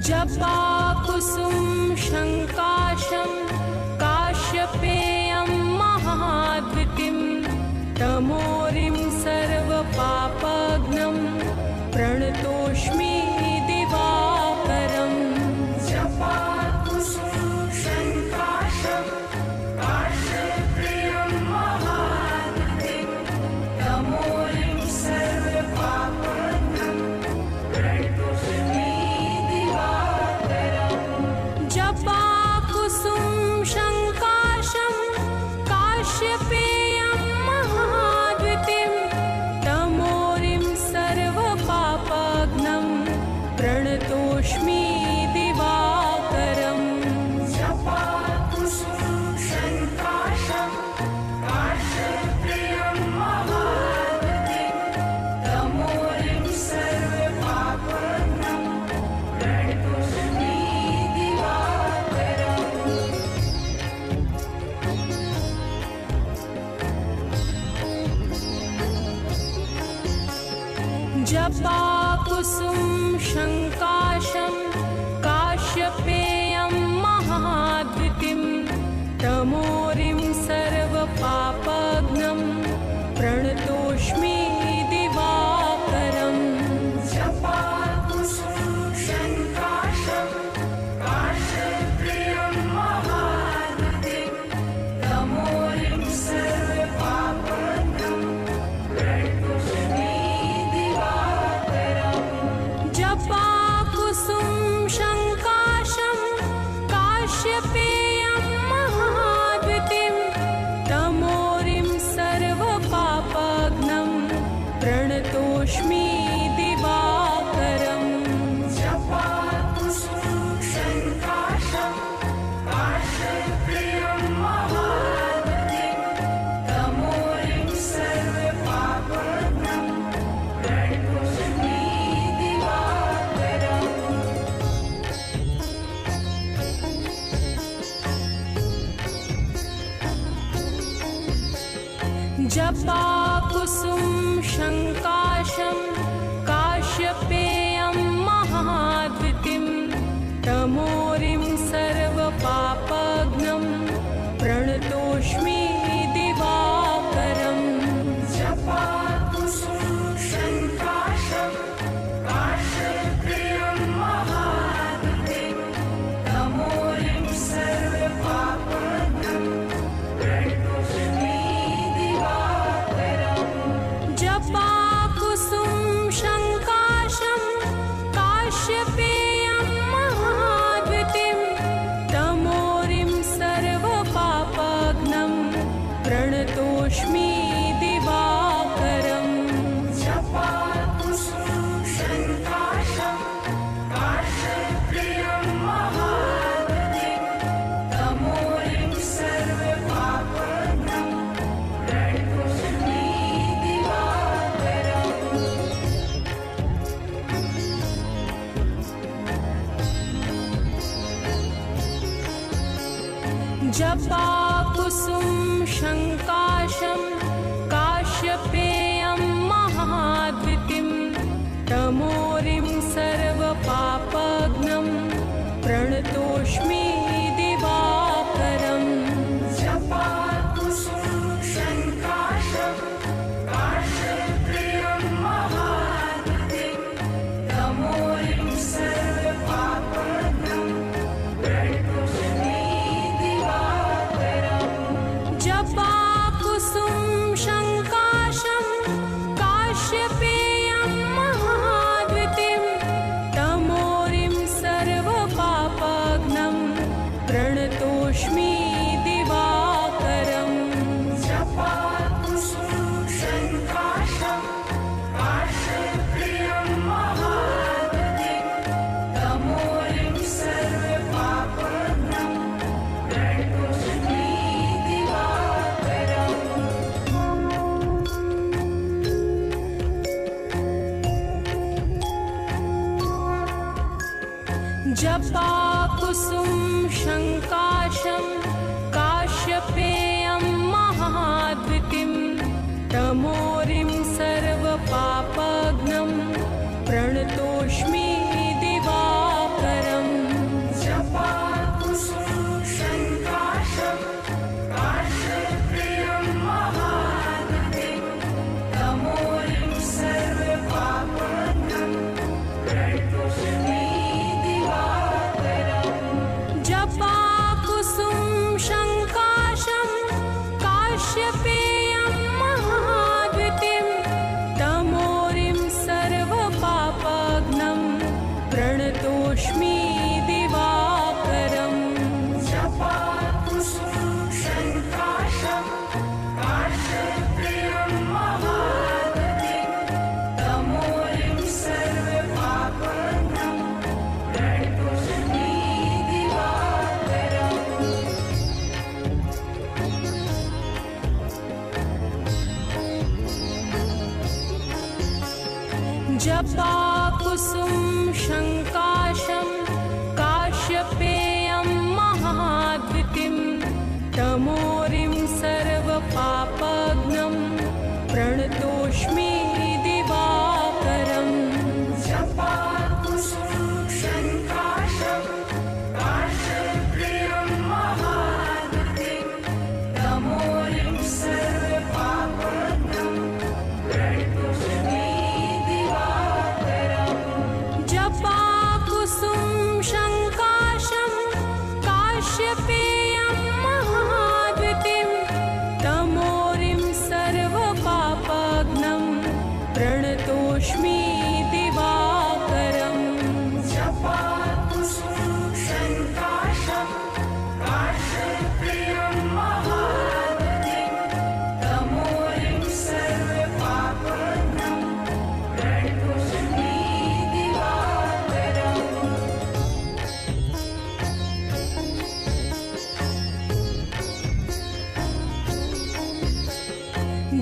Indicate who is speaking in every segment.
Speaker 1: जपाकुसुम शङ्काशं काश्यपेयं महाद्वितीं तमोरिं सर्वपापघ्नं प्रणतोऽस्मि दिवाकरम्।
Speaker 2: जपाकुसुम शङ्काशं काश्यपेयं महाद्वितीं तमोरिं सर्वपापघ्नं प्रणतोऽस्मि
Speaker 1: जपाकुसुम शङ्काशं काश्यपेयं महाद्वितीं तमोरिं सर्वपापघ्नं प्रणतोऽस्मि दिवाकरम्।
Speaker 2: जपाकुसुम शङ्काशं काश्यपेयं महाद्वितीं तमोरिं सर्वपापघ्नं प्रणतोऽस्मि
Speaker 1: जपाकुसुम शङ्काशं काश्यपेयं महाद्वितीं तमोरिं सर्वपापघ्नं प्रणतोऽस्मि दिवाकरम्।
Speaker 2: जपाकुसुम शङ्काशं काश्यपेयं महाद्वितीं तमोरिं सर्वपापघ्नं प्रणतोऽस्मि
Speaker 1: जपाकुसुम शङ्काशं काश्यपेयं महाद्वितीं तमोरिं सर्वपापघ्नं प्रणतोऽस्मि दिवाकरम्।
Speaker 2: जपाकुसुम शङ्काशं काश्यपेयं महाद्वितीं तमोरिं सर्वपापघ्नं प्रणतोऽस्मि
Speaker 1: जपाकुसुम शङ्काशं काश्यपेयं महाद्वितीं तमोरिं सर्वपापघ्नं प्रणतोऽस्मि दिवाकरम्।
Speaker 2: जपाकुसुम शङ्काशं काश्यपेयं महाद्वितीं तमोरिं सर्वपापघ्नं प्रणतोऽस्मि
Speaker 1: जपाकुसुम शङ्काशं काश्यपेयं महाद्वितीं तमोरिं सर्वपापघ्नं प्रणतोऽस्मि दिवाकरम्।
Speaker 2: जपाकुसुम शङ्काशं काश्यपेयं महाद्वितीं तमोरिं सर्वपापघ्नं प्रणतोऽस्मि
Speaker 1: जपाकुसुम शङ्काशं काश्यपेयं महाद्वितीं तमोरिं सर्वपापघ्नं प्रणतोऽस्मि दिवाकरम्।
Speaker 2: जपाकुसुम शङ्काशं काश्यपेयं महाद्वितीं तमोरिं सर्वपापघ्नं प्रणतोऽस्मि
Speaker 1: जपाकुसुम शङ्काशं काश्यपेयं महाद्वितीं तमोरिं सर्वपापघ्नं प्रणतोऽस्मि दिवाकरम्।
Speaker 2: जपाकुसुम शङ्काशं काश्यपेयं महाद्वितीं तमोरिं सर्वपापघ्नं प्रणतोऽस्मि
Speaker 1: जपाकुसुम शङ्काशं काश्यपेयं महाद्वितीं तमोरिं सर्वपापघ्नं प्रणतोऽस्मि दिवाकरम्। काश्यपेयं महाद्वितीं तमोरिं सर्वपापघ्नं प्रणतोऽस्मि दिवाकरम्
Speaker 2: जपाकुसुमं शङ्काशं काश्यपेयं महाद्वितीं तमोरिं सर्वपापघ्नं प्रणतोऽस्मि
Speaker 1: जपाकुसुम शङ्काशं काश्यपेयं महाद्वितीं तमोरिं सर्वपापघ्नं प्रणतोऽस्मि दिवाकरम्
Speaker 2: जपाकुसुमं शङ्काशं काश्यपेयं महाद्वितीं तमोरिं सर्वपापघ्नं प्रणतोऽस्मि
Speaker 1: जपाकुसुम शङ्काशं काश्यपेयं महाद्वितीं तमोरिं सर्वपापघ्नं प्रणतोऽस्मि दिवाकरम्
Speaker 2: जपाकुसुमं शङ्काशं काश्यपेयं महाद्वितीं तमोरिं सर्वपापघ्नं प्रणतोऽस्मि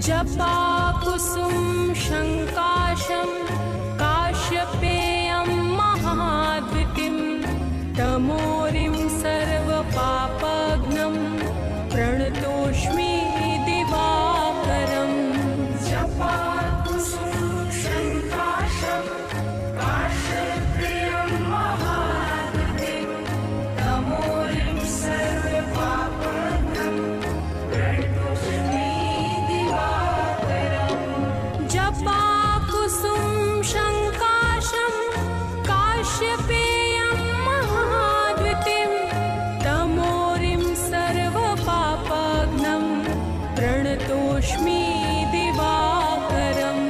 Speaker 1: जपाकुसुम शङ्काशं काश्यपेयं महाद्वितीं तमोरिं सर्वपापघ्नं प्रणतोऽस्मि दिवाकरम्
Speaker 2: जपाकुसुमं शङ्काशं काश्यपेयं महाद्वितीं तमोरिं सर्वपापघ्नं प्रणतोऽस्मि
Speaker 1: जपाकुसुम शङ्काशं काश्यपेयं महाद्वितीं तमोरिं सर्वपापघ्नं प्रणतोऽस्मि दिवाकरम्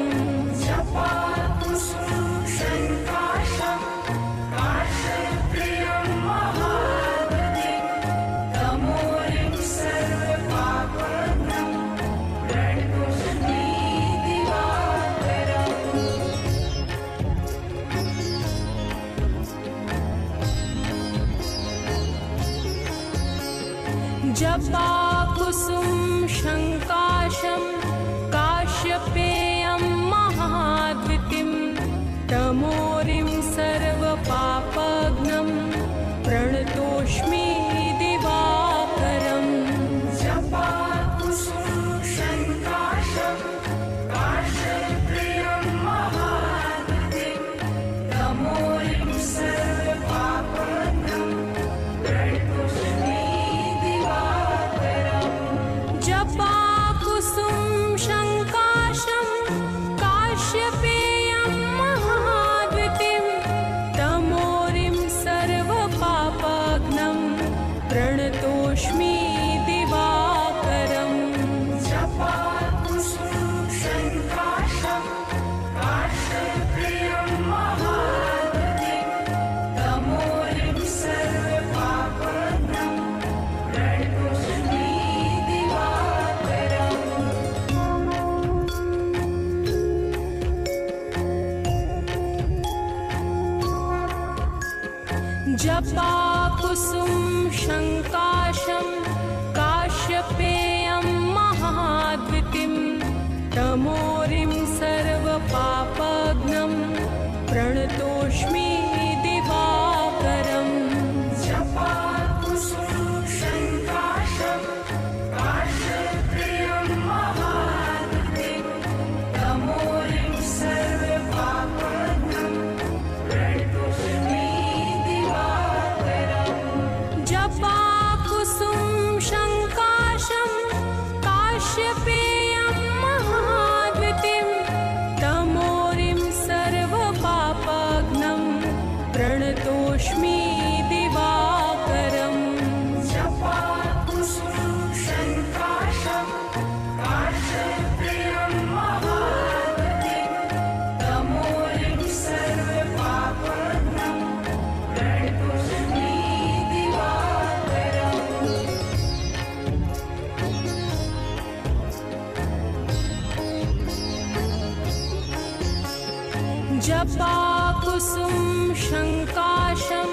Speaker 2: जपाकुसुमं शङ्काशं काश्यपेयं महाद्वितीं तमोरिं सर्वपापघ्नं प्रणतोऽस्मि
Speaker 1: जपाकुसुम शङ्काशं काश्यपेयं महाद्वितीं तमोरिं सर्वपापघ्नं प्रणतोऽस्मि दिवाकरम्
Speaker 2: जपाकुसुमं शङ्काशं काश्यपेयं महाद्वितीं तमोरिं सर्वपापघ्नं प्रणतोऽस्मि
Speaker 1: जपाकुसुम शङ्काशं काश्यपेयं महाद्वितीं तमोरिं सर्वपापघ्नं प्रणतोऽस्मि दिवाकरम्
Speaker 2: जपाकुसुमं शङ्काशं काश्यपेयं महाद्वितीं तमोरिं सर्वपापघ्नं प्रणतोऽस्मि
Speaker 1: जपाकुसुम शङ्काशं काश्यपेयं महाद्वितीं तमोरिं सर्वपापघ्नं प्रणतोऽस्मि दिवाकरम्
Speaker 2: जपाकुसुमं शङ्काशं काश्यपेयं महाद्वितीं तमोरिं सर्वपापघ्नं प्रणतोऽस्मि
Speaker 1: जपाकुसुम शङ्काशं काश्यपेयं महाद्वितीं तमोरिं सर्वपापघ्नं प्रणतोऽस्मि दिवाकरम्
Speaker 2: जपाकुसुमं शङ्काशं
Speaker 1: जपाकुसुम शङ्काशं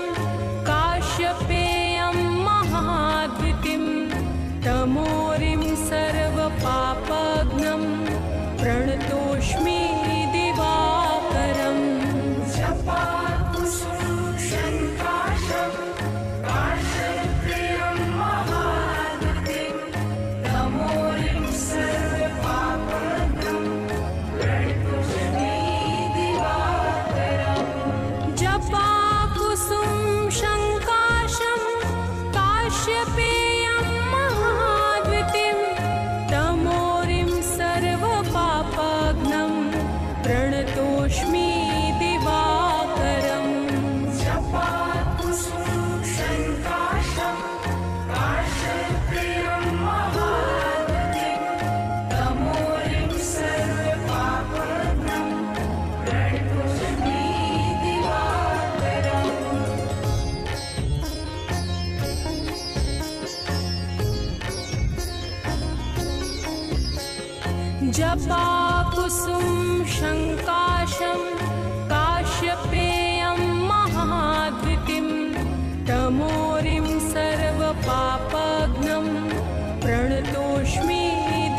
Speaker 1: काश्यपेयं महाद्युतिं तमोरिं सर्वपापघ्नं प्रणतोऽस्मि दिवाकरम्
Speaker 2: जपाकुसुम शङ्काशं काश्यपेयं महाद्युतिं तमोरिं सर्वपापघ्नं प्रणतोऽस्मि दिवाकरम्
Speaker 1: जपाकुसुम शङ्काशं काश्यपेयं महाद्युतिं तमोरिं सर्वपापघ्नं प्रणतोऽस्मि दिवाकरम्
Speaker 2: जपाकुसुम शङ्काशं काश्यपेयं महाद्युतिं तमोरिं सर्वपापघ्नं प्रणतोऽस्मि दिवाकरम्
Speaker 1: जपाकुसुम शङ्काशं काश्यपेयं महाद्युतिं तमोरिं सर्वपापघ्नं प्रणतोऽस्मि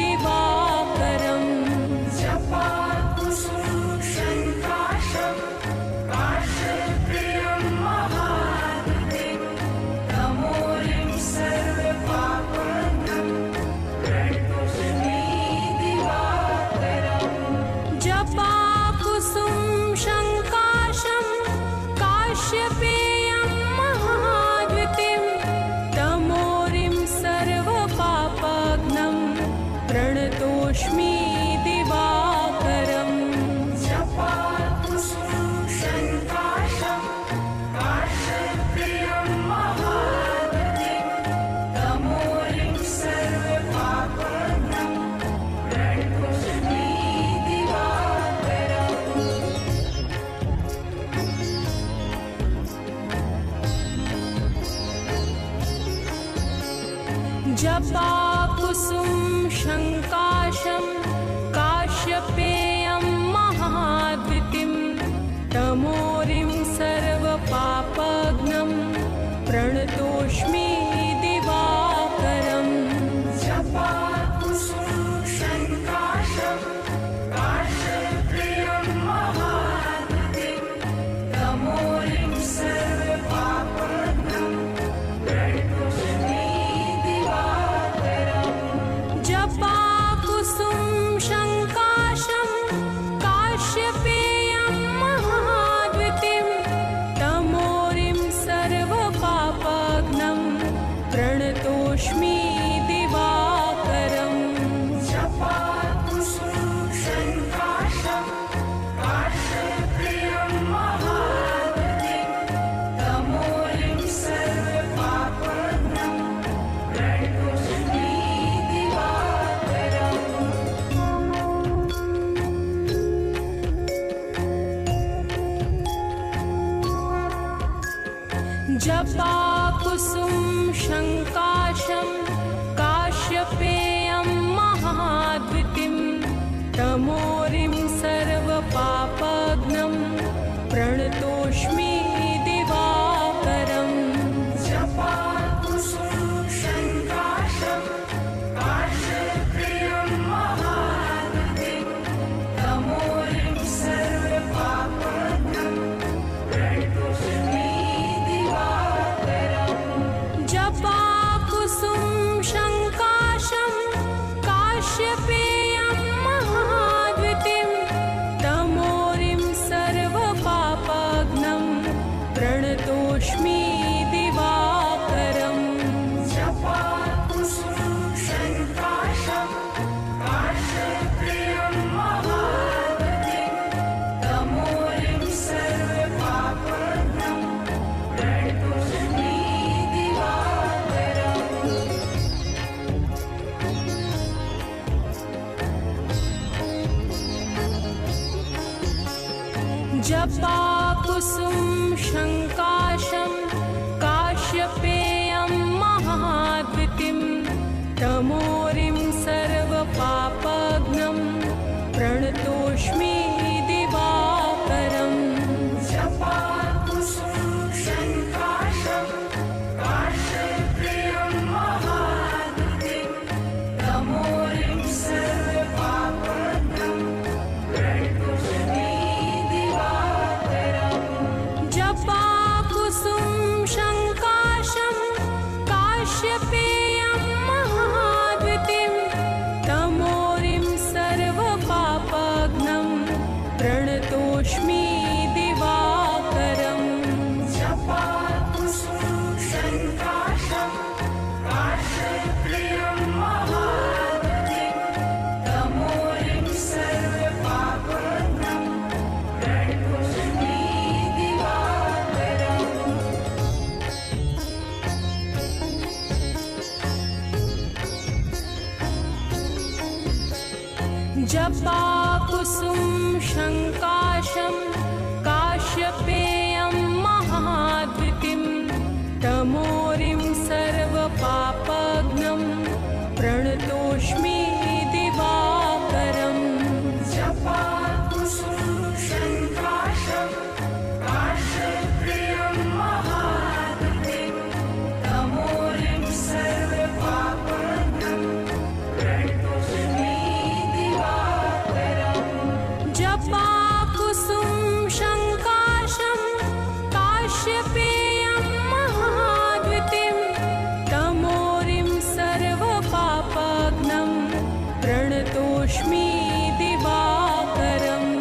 Speaker 1: दिवाकरम्
Speaker 2: जपाकुसुम शङ्काशं काश्यपेयं महाद्युतिं तमोरिं सर्वपापघ्नं प्रणतोऽस्मि दिवाकरम्
Speaker 1: जपाकुसुम शङ्काशं काश्यपेयं महाद्युतिं तमोरिं सर्वपापघ्नं प्रणतोऽस्मि दिवाकरम्
Speaker 2: जपाकुसुम शङ्काशं काश्यपेयं महाद्युतिं तमोरिं सर्वपापघ्नं प्रणतोऽस्मि दिवाकरम्
Speaker 1: जपाकुसुम शङ्काशं काश्यपेयं महाद्युतिं तमोरिं सर्वपापघ्नं प्रणतोऽस्मि दिवाकरम्
Speaker 2: जपाकुसुम शङ्काशं काश्यपेयं महाद्युतिं तमोरिं सर्वपापघ्नं प्रणतोऽस्मि दिवाकरम्
Speaker 1: जपाकुसुम शङ्काशं काश्यपेयं महाद्युतिं तमोरिं सर्वपापघ्नं प्रणतोऽस्मि दिवाकरम्
Speaker 2: जपाकुसुम शङ्काशं काश्यपेयं महाद्युतिं तमोरिं सर्वपापघ्नं प्रणतोऽस्मि दिवाकरम्
Speaker 1: जपाकुसुम शङ्काशं काश्यपेयं महाद्युतिं तमोरिं सर्वपापघ्नं प्रणतोऽस्मि दिवाकरम्
Speaker 2: जपाकुसुम शङ्काशं काश्यपेयं महाद्युतिं तमोरिं सर्वपापघ्नं प्रणतोऽस्मि दिवाकरम्
Speaker 1: जपाकुसुम शङ्काशं काश्यपेयं महाद्युतिं तमोरिं सर्वपापघ्नं प्रणतोऽस्मि दिवाकरम्
Speaker 2: जपाकुसुम शङ्काशं काश्यपेयं महाद्युतिं तमोरिं सर्वपापघ्नं प्रणतोऽस्मि दिवाकरम्
Speaker 1: जपाकुसुम शङ्काशं काश्यपेयं महाद्युतिं तमोरिं सर्वपापघ्नं प्रणतोऽस्मि दिवाकरम् जपाकुसुम शङ्काशं काश्यपेयं महाद्वितिं तमोरिं सर्वपापघ्नं प्रणतोऽस्मि दिवाकरम्
Speaker 2: जपाकुसुम शङ्काशं काश्यपेयं महाद्वितिं तमोरिं सर्वपापघ्नं प्रणतोऽस्मि दिवाकरम्
Speaker 1: जपाकुसुम शङ्काशं काश्यपेयं महाद्वितिं तमोरिं सर्वपापघ्नं प्रणतोऽस्मि दिवाकरम्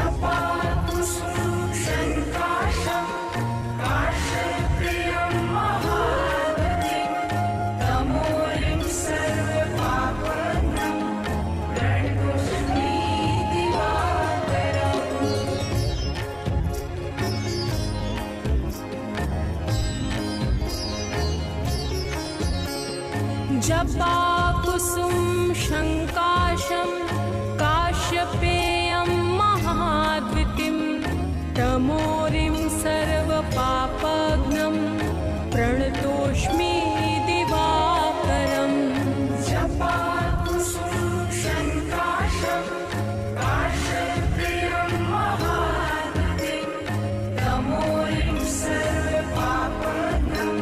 Speaker 2: जपाकुसुम शङ्काशं काश्यपेयं महाद्वितिं तमोरिं सर्वपापघ्नं प्रणतोऽस्मि दिवाकरम्
Speaker 1: जपाकुसुम शङ्काशं काश्यपेयं महाद्वितिं तमोरिं सर्वपापघ्नं प्रणतोऽस्मि दिवाकरम्
Speaker 2: जपाकुसुम शङ्काशं काश्यपेयं महाद्वितिं तमोरिं सर्वपापघ्नं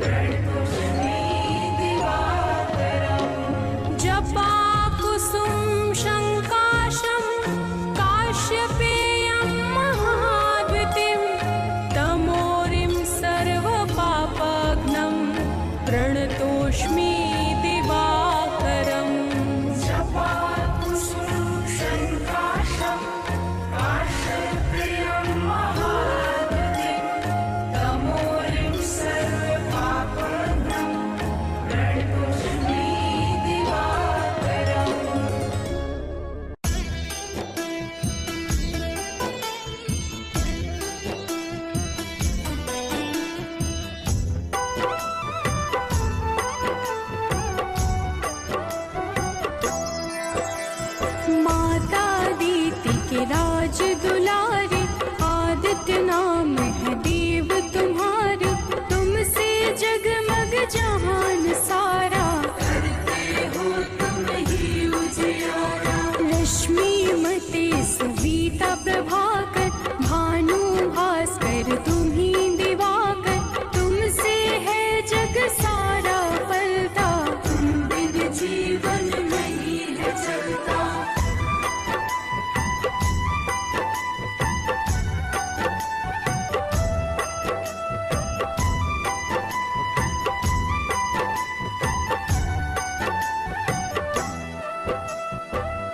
Speaker 2: प्रणतोऽस्मि दिवाकरम्
Speaker 1: जपाकुसुम शङ्काशं काश्यपेयं महाद्वितिं तमोरिं सर्वपापघ्नं प्रणतोऽस्मि दिवाकरम्
Speaker 2: जपाकुसुम शङ्काशं काश्यपेयं महाद्वितिं तमोरिं सर्वपापघ्नं प्रणतोऽस्मि दिवाकरम्
Speaker 1: माता दीति के राज दुलारे आदित्य नाम है देव तुम्हारे तुमसे जगमग जहान सारा रश्मि मते सविता प्रभाकर भानु भास्कर तुम्ही दिवाकर तुमसे है जग सारा पलता
Speaker 2: तुम बिन जीवन नहीं है चलता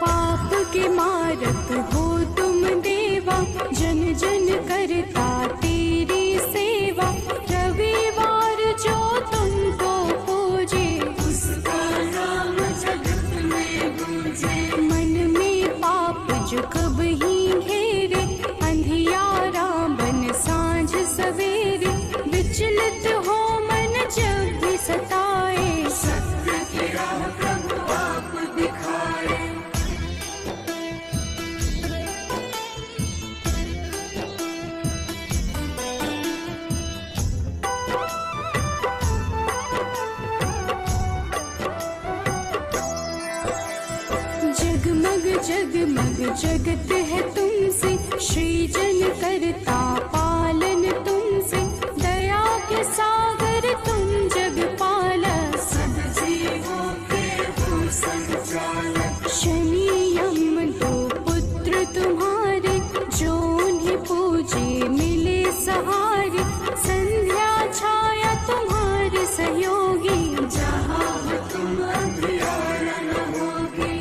Speaker 1: पाप के मारक हो तुम देवा जन जन करता तेरी सेवा रविवार जो तुमको पूजे
Speaker 2: उसका नाम जगत में गूंजे
Speaker 1: मन में पाप जो कब ही घेरे अंधियारा बन सांझ सवेरे विचलित हो मन जब भी सताए
Speaker 2: सत्य की राह प्रभु आप दिखाए
Speaker 1: जगमग जगमग जगत है तुमसे सृजन करता पालन तुमसे दया के सागर तुम जग पालक
Speaker 2: सब जीवों के हो संचालक
Speaker 1: शनि यम दो पुत्र तुम्हारे जो उन्हें पूजे मिले सहारे संध्या छाया तुम्हारे सहयोगी
Speaker 2: जहाँ हो तुम अंधियारा न होगी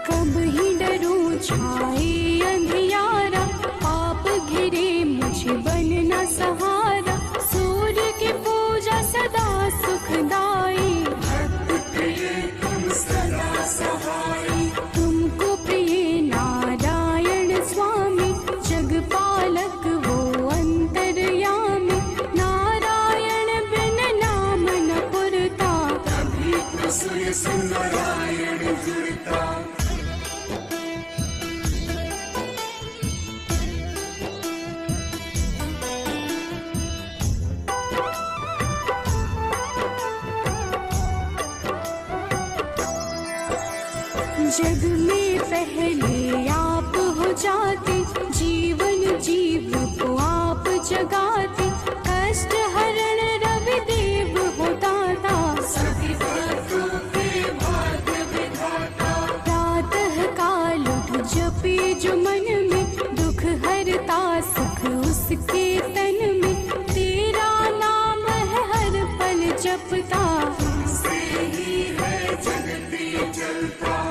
Speaker 1: कब ही डरो छाए अंधियारा पाप घिरे मुझे बनना सहारा सूर्य की पूजा सदा सुखदाई
Speaker 2: भक्त प्रिय तुम सदा सहाय
Speaker 1: तुमको प्रिय जग में पहले आप हो जाते, जीवन जीव को आप जगाते, कष्ट हरण रवि देव हो दाता,
Speaker 2: सभी भक्तों के भाग्य विधाता।
Speaker 1: प्रातः काल उठ जपे जो मन में, दुख हरता सुख उसके तन में, तेरा नाम है हर पल जपता,
Speaker 2: से ही है जगती चलता।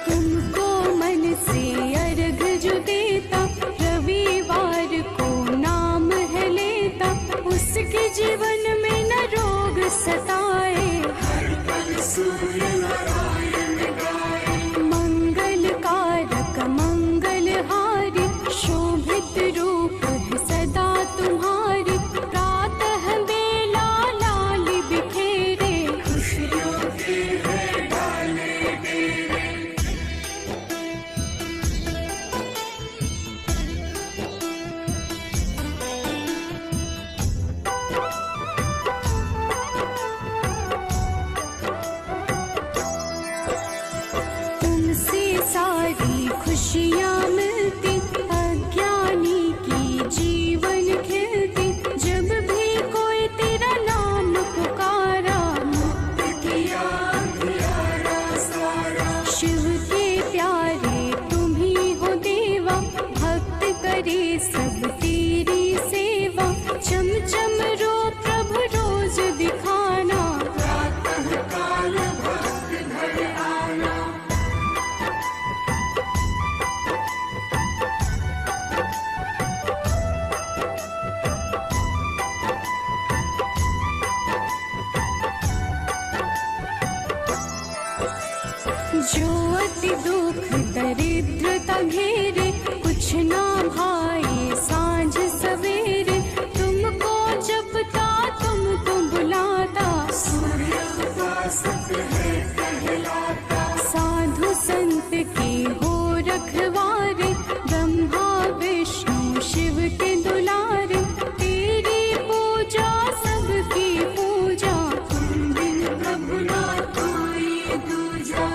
Speaker 1: तुमको मन से अर्घ जो देता, रविवार को नाम है लेता, उसके जीवन में न रोग सताए,
Speaker 2: हर पल सूर्य नारायण गाए।
Speaker 1: मंगल कारक मंगलहारी, शोभित रूप है सदा तुम्हारी, प्रातः बेला लाल बिखेरे,
Speaker 2: खुशियों के है डाले डेरे।
Speaker 1: तुमसे सारी खुशियाँ मिलती, अज्ञानी की जीवन खिलती, जब भी कोई तेरा नाम पुकारा,
Speaker 2: किया अंधियारा सारा।
Speaker 1: शिव के प्यारे तुम ही हो देवा, भक्त करे सब तेरी सेवा, चम चम रो प्रभु रोज दिखाना,
Speaker 2: प्रातः काल भक्त घर आना।
Speaker 1: जो अति दुख दरिद्रता घेरे, कुछ ना भाए सांझ सवेरे, तुमको जपता तुमको बुलाता,
Speaker 2: सूर्य उपासक है कहलाता।
Speaker 1: साधु संत के हो रखवारे, ब्रह्मा विष्णु शिव के दुलारे, तेरी पूजा सबकी पूजा,
Speaker 2: तुम बिन प्रभु ना कोई दूजा।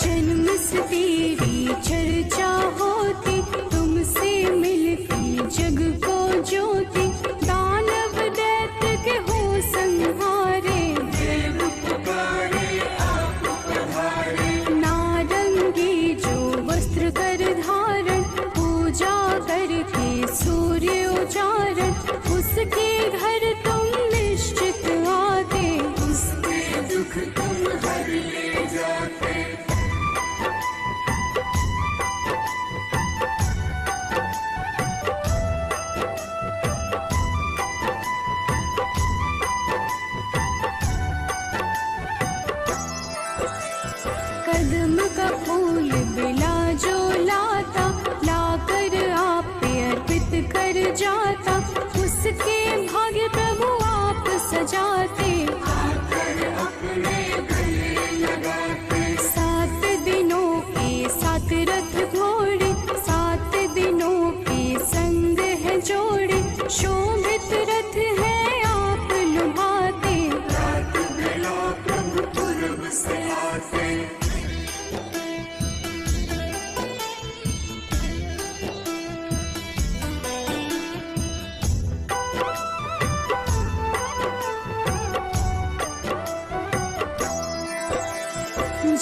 Speaker 1: जन्म से तेरी चर्चा होती, तुमसे मिलती जग को ज्योति, दानव दैत्य के हो संहारे,
Speaker 2: देव पुकारे आप पधारे।
Speaker 1: नारंगी जो वस्त्र कर धारण, पूजा करके सूर्य उचारण, उसके घर तुम निश्चित आते,
Speaker 2: उसके दुख तुम हर ले जाते।
Speaker 1: कदम का फूल बिला जो लाता, लाकर आप पे अर्पित कर जाता, उसके भाग्य प्रभु आप सजाते,
Speaker 2: आकर अपने गले लगाते।
Speaker 1: 7 दिनों के 7 रथ घोड़े, 7 दिनों के संग है जोड़े, शोभित रथ है आप लुभाते,
Speaker 2: रात बेला प्रभु पूरब से आते।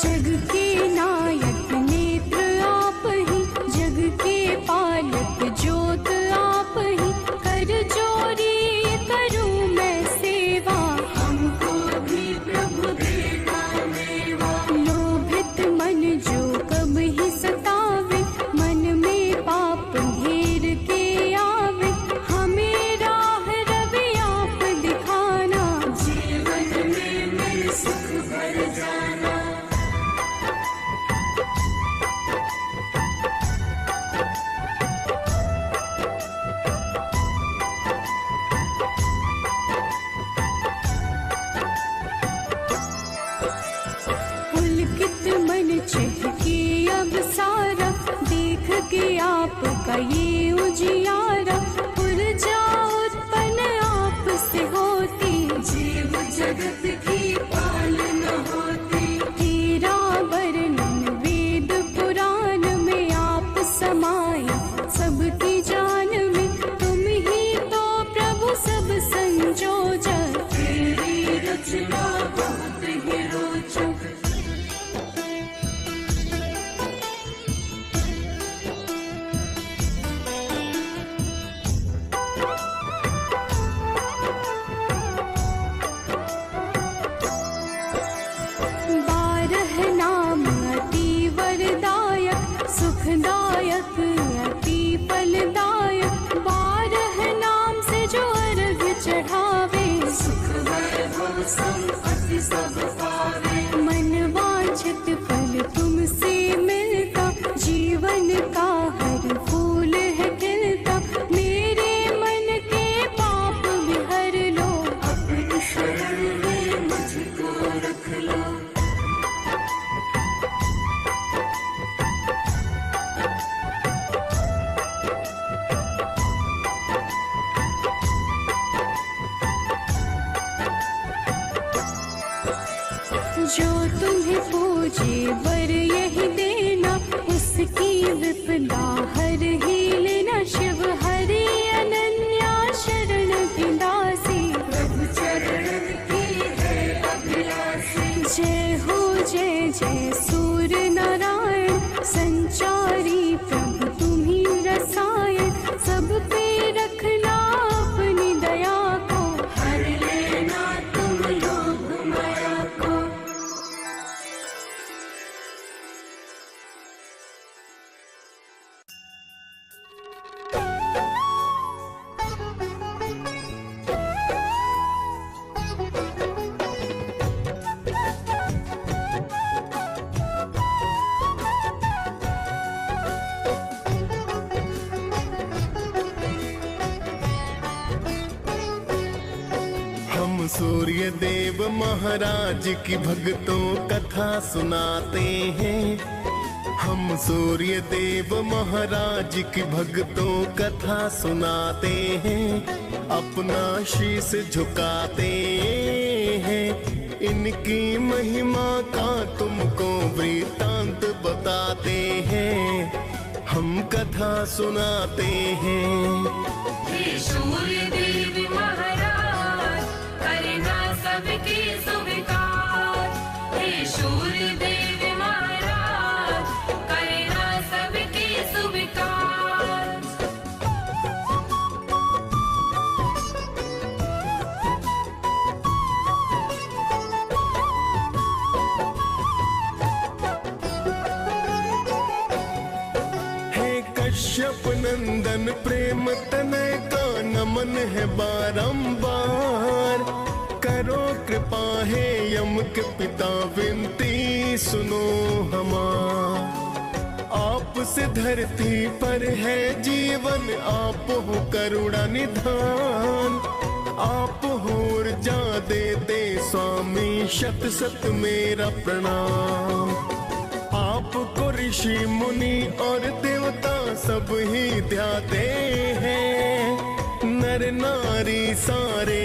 Speaker 1: जग के नायक नेत्र आप ही, जग के पालक ज्योत आप ही, कर जोरी करूं मैं सेवा,
Speaker 2: हमको भी प्रभु देना मेवा।
Speaker 1: लोभित मन जो कब ही सतावे, मन में पाप घेर के आवे, हमें राह रवि आप दिखाना,
Speaker 2: जीवन में मेरे सुख भर जाना।
Speaker 1: का ये उजियारा, ऊर्जा उत्पन्न आप से होती,
Speaker 2: जीव जगत की पालना होती।
Speaker 1: तेरा वर्णन वेद पुराण में आप समाये, सबकी जान में तुम ही तो प्रभु सब संजोजक।
Speaker 2: तेरी रचना बहुत ही रोचक।
Speaker 1: सुखदायक अति फलदायक, 12 नाम से जो अर्घ चढ़ावे,
Speaker 2: सुख वैभव संपत्ति सब पावे।
Speaker 1: मन वांछित फल तुमसे मिलता, जीवन का हर फूल है खिलता। मेरे मन के पाप भी हर लो,
Speaker 2: अपनी शरण में मुझको रख लो।
Speaker 1: जो तुम्हें पूजे वर यही देना, उसकी विपदा हर ही लेना। शिव हरि अनन्या शरण की दासी,
Speaker 2: प्रभु चरण की है अभिलाषी।
Speaker 1: जय हो जय जय सूर्य नारायण, संचारी प्रभु तुम्ही रसायन। सब पे रखना अपनी दया को,
Speaker 2: हर लेना तुम लोग माया को।
Speaker 3: हम सूर्य देव महाराज की भक्तों कथा सुनाते हैं। हम सूर्य देव महाराज की भक्तों कथा सुनाते हैं। अपना शीश झुकाते हैं, इनकी महिमा का तुमको वृतांत बताते हैं। हम कथा सुनाते हैं।
Speaker 2: हे सूर्य देव महाराज, करना सबकी स्वीकार। हे सूर्य देव महाराज, करना सबकी स्वीकार।
Speaker 3: हे कश्यप नंदन प्रेम तनय का नमन है बारंबार। करो कृपा है यम के पिता विनती सुनो हमार। आपसे धरती पर है जीवन, आप हो करुणा निधान। आप हो ऊर्जा देते स्वामी, शत शत मेरा प्रणाम। आपको ऋषि मुनि और देवता सब ही ध्याते हैं। नर नारी सारे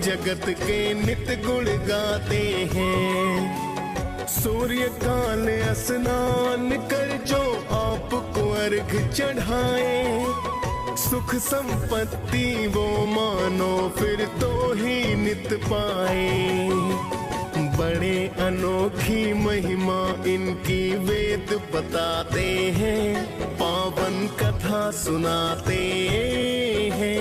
Speaker 3: जगत के नित गुण गाते हैं। सूर्य काल स्नान कर जो आपको अर्घ चढ़ाए, सुख संपत्ति वो मानो फिर तो ही नित पाए। बड़े अनोखी महिमा इनकी वेद बताते हैं। पावन कथा सुनाते हैं,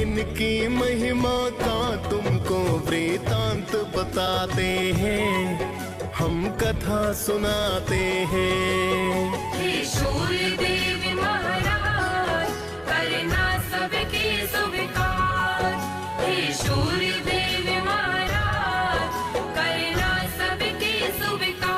Speaker 3: इनकी महिमा का तुमको वृतांत बताते हैं। हम कथा सुनाते हैं।
Speaker 2: हे सूर्य देव महाराज, करना सबकी स्वीकार। हे सूर्य देव महाराज, करना सबकी स्वीकार।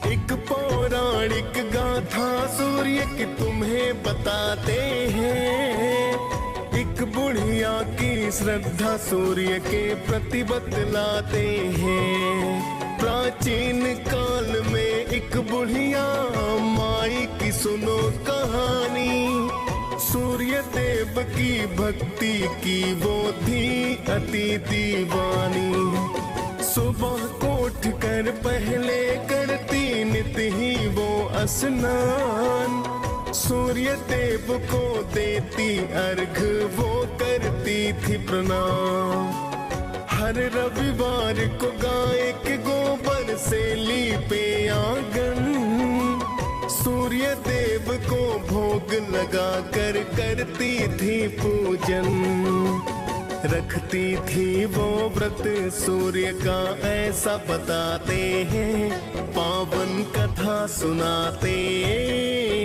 Speaker 3: एक पौराणिक गाथा सूर्य की तुम्हें बताते हैं। एक बुढ़िया की श्रद्धा सूर्य के प्रति बतलाते हैं। प्राचीन काल में एक बुढ़िया माई की सुनो कहानी। सूर्य देव की भक्ति की वो थी अति दीवानी। सुबह को उठकर पहले करती नित ही वो स्नान। सूर्य देव को देती अर्घ वो करती थी प्रणाम। हर रविवार को गाय के गोबर से लीपे आंगन। सूर्य देव को भोग लगा कर करती थी पूजन। रखती थी वो व्रत सूर्य का ऐसा बताते हैं। पावन कथा सुनाते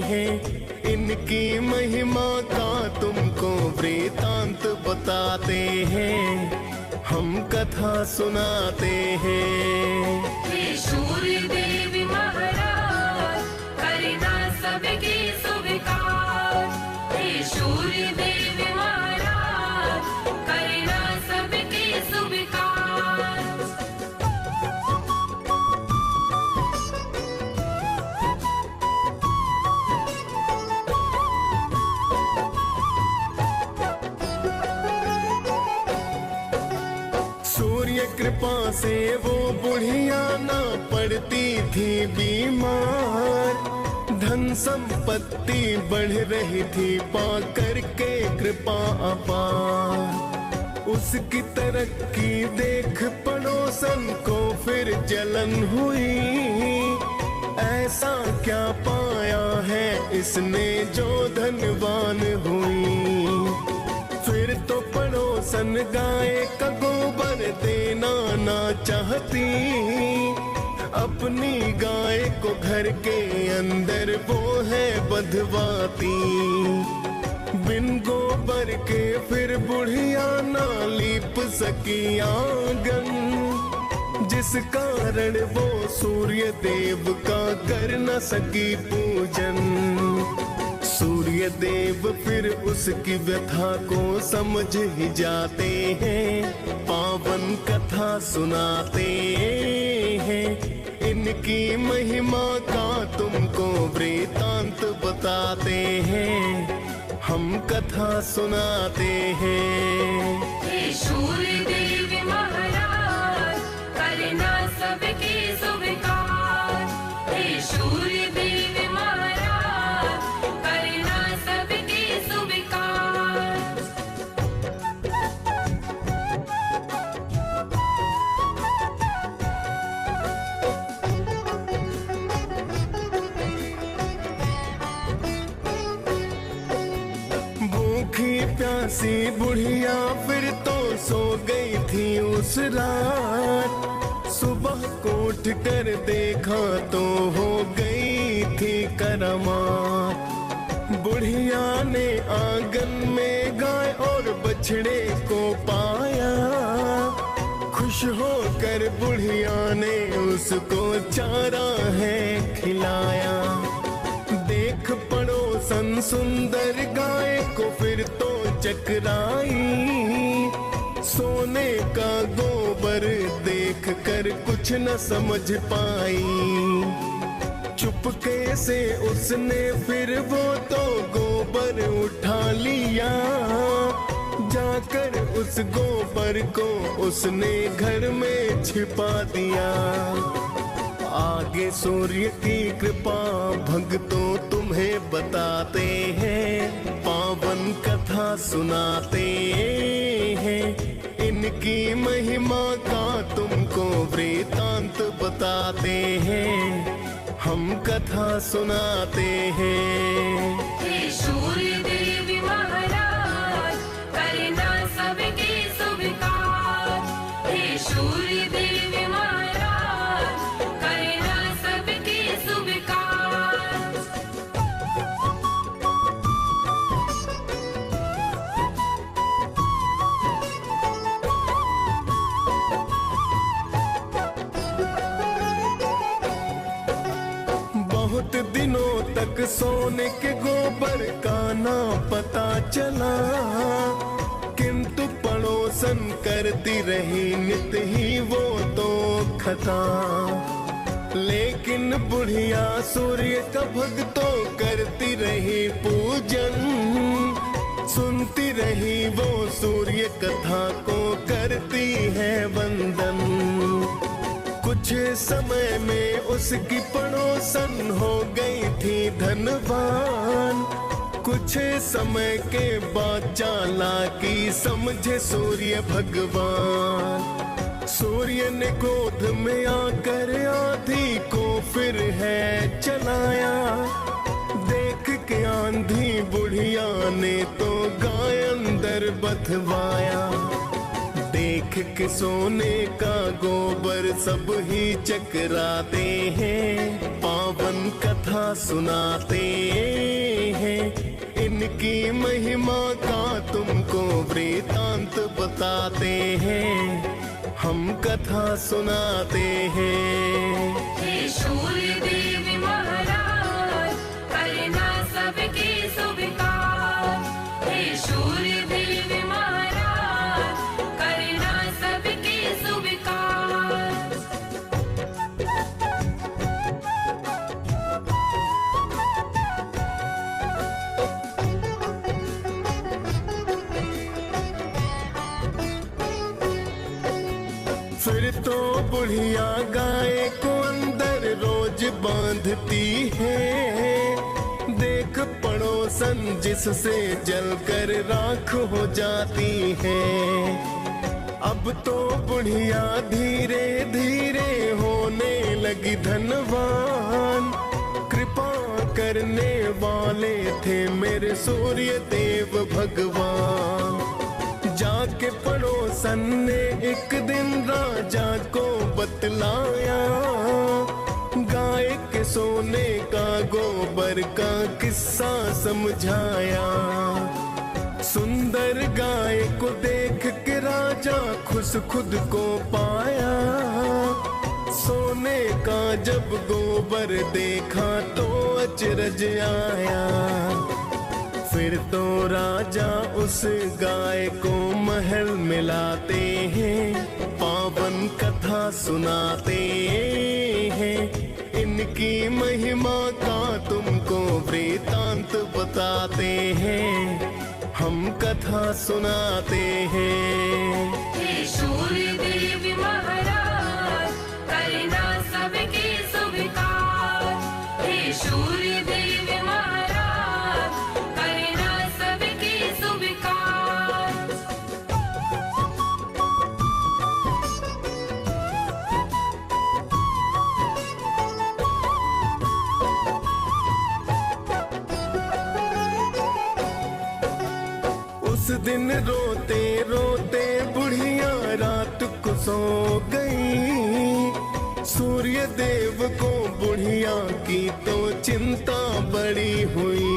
Speaker 3: हैं। इनकी महिमा का तुमको वृतांत बताते हैं। हम कथा सुनाते हैं।
Speaker 2: हे सूर्य देव महाराज करना सबके स्वीकार। हे सूर्य देव महाराज करना सबके स्वीकार।
Speaker 3: सूर्य कृपा से वो बुढ़िया ना पड़ती थी बीमार। धन संपत्ति बढ़ रही थी पाकर के कृपा अपार। उसकी तरक्की देख पड़ोसन को फिर जलन हुई। ऐसा क्या पाया है इसने जो धनवान हुई। फिर तो पड़ोसन गाय का गोबर देना ना चाहती। अपनी गाय को घर के अंदर वो है बंधवाती। बिन गोबर के फिर बुढ़िया ना लीप सकी आंगन। जिस कारण वो सूर्य देव का कर न सकी पूजन। सूर्य देव फिर उसकी व्यथा को समझ ही जाते हैं। पावन कथा सुनाते हैं। इनकी महिमा का तुमको वृतांत बताते हैं। हम कथा सुनाते हैं।
Speaker 2: हे सूर्य देव महाराज करना सबके स्वीकार। हे सूर्य देव महाराज करना सबके स्वीकार।
Speaker 3: भूखी प्यासी बुढ़िया फिर तो सो गई थी उस रात। सुबह को उठ कर देखा तो हो गई थी करामात। बुढ़िया ने आंगन में गाय और बछड़े को पाया। खुश होकर बुढ़िया ने उसको चारा है खिलाया। देख पड़ोसन सुंदर गाय को फिर तो चकराई। सोने का गोबर देख कर कुछ न समझ पाई। चुपके से उसने फिर वो तो गोबर उठा लिया। जाकर उस गोबर को उसने घर में छिपा दिया। आगे सूर्य की कृपा भक्तों तुम्हें बताते हैं। पावन कथा सुनाते हैं। इनकी महिमा का तुमको वृतांत बताते हैं। हम कथा सुनाते हैं।
Speaker 2: हे सूर्य देव महाराज करना सबके स्वीकार। हे सूर्य देव महाराज करना सबके स्वीकार।
Speaker 3: बहुत दिनों तक सोने के गोबर का ना पता चला। करती रही नित ही वो तो खता। लेकिन बुढ़िया सूर्य का भक्तों करती रही पूजन, सुनती रही वो सूर्य कथा को करती है वंदन। कुछ समय में उसकी पड़ोसन हो गई थी धनवान। कुछ समय के बाद चालाकी समझे सूर्य भगवान। सूर्य ने क्रोध में आकर आंधी को फिर है चलाया। देख के आंधी बुढ़िया ने तो गाय अंदर बधवाया। देख के सोने का गोबर सब ही चकराते हैं, पावन कथा सुनाते हैं। इनकी महिमा का तुमको वृतांत बताते हैं, हम कथा सुनाते हैं।
Speaker 2: हे सूर्य देव महाराज करना सबके स्वीकार। हे सूर्य देव महाराज करना सबके स्वीकार।
Speaker 3: फिर तो बुढ़िया गाय को अंदर रोज बांधती है। देख पड़ोसन जिससे जलकर राख हो जाती है। अब तो बुढ़िया धीरे धीरे होने लगी धनवान। कृपा करने वाले थे मेरे सूर्य देव भगवान। जाके पड़ोसन ने एक दिन राजा को बतलाया, गाय के सोने का गोबर का किस्सा समझाया। सुंदर गाय को देख के राजा खुश खुद को पाया। सोने का जब गोबर देखा तो अचरज आया। फिर तो राजा उस गाय को महल में लाते हैं, पावन कथा सुनाते हैं। इनकी महिमा का तुमको वृतांत बताते हैं, हम कथा सुनाते हैं।
Speaker 2: हे सूर्य देव महाराज करना सबके स्वीकार। हे सूर्य देव महाराज करना सबके स्वीकार।
Speaker 3: उस दिन रोते रोते बुढ़िया रात को सो गई। सूर्य देव को बुढ़िया की तो चिंता बड़ी हुई।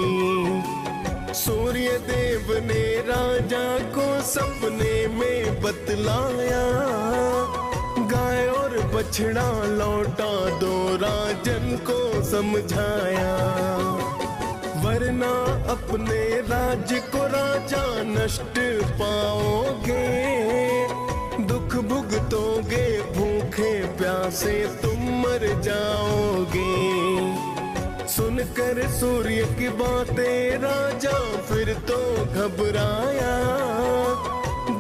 Speaker 3: सूर्य देव ने राजा को सपने में बतलाया, गाय और बछड़ा लौटा दो राजन को समझाया। वरना अपने राज्य को राजा नष्ट पाओगे, दुख भुगतोगे, भूखे प्यासे तुम मर जाओगे। सुनकर सूर्य की बातें राजा फिर तो घबराया।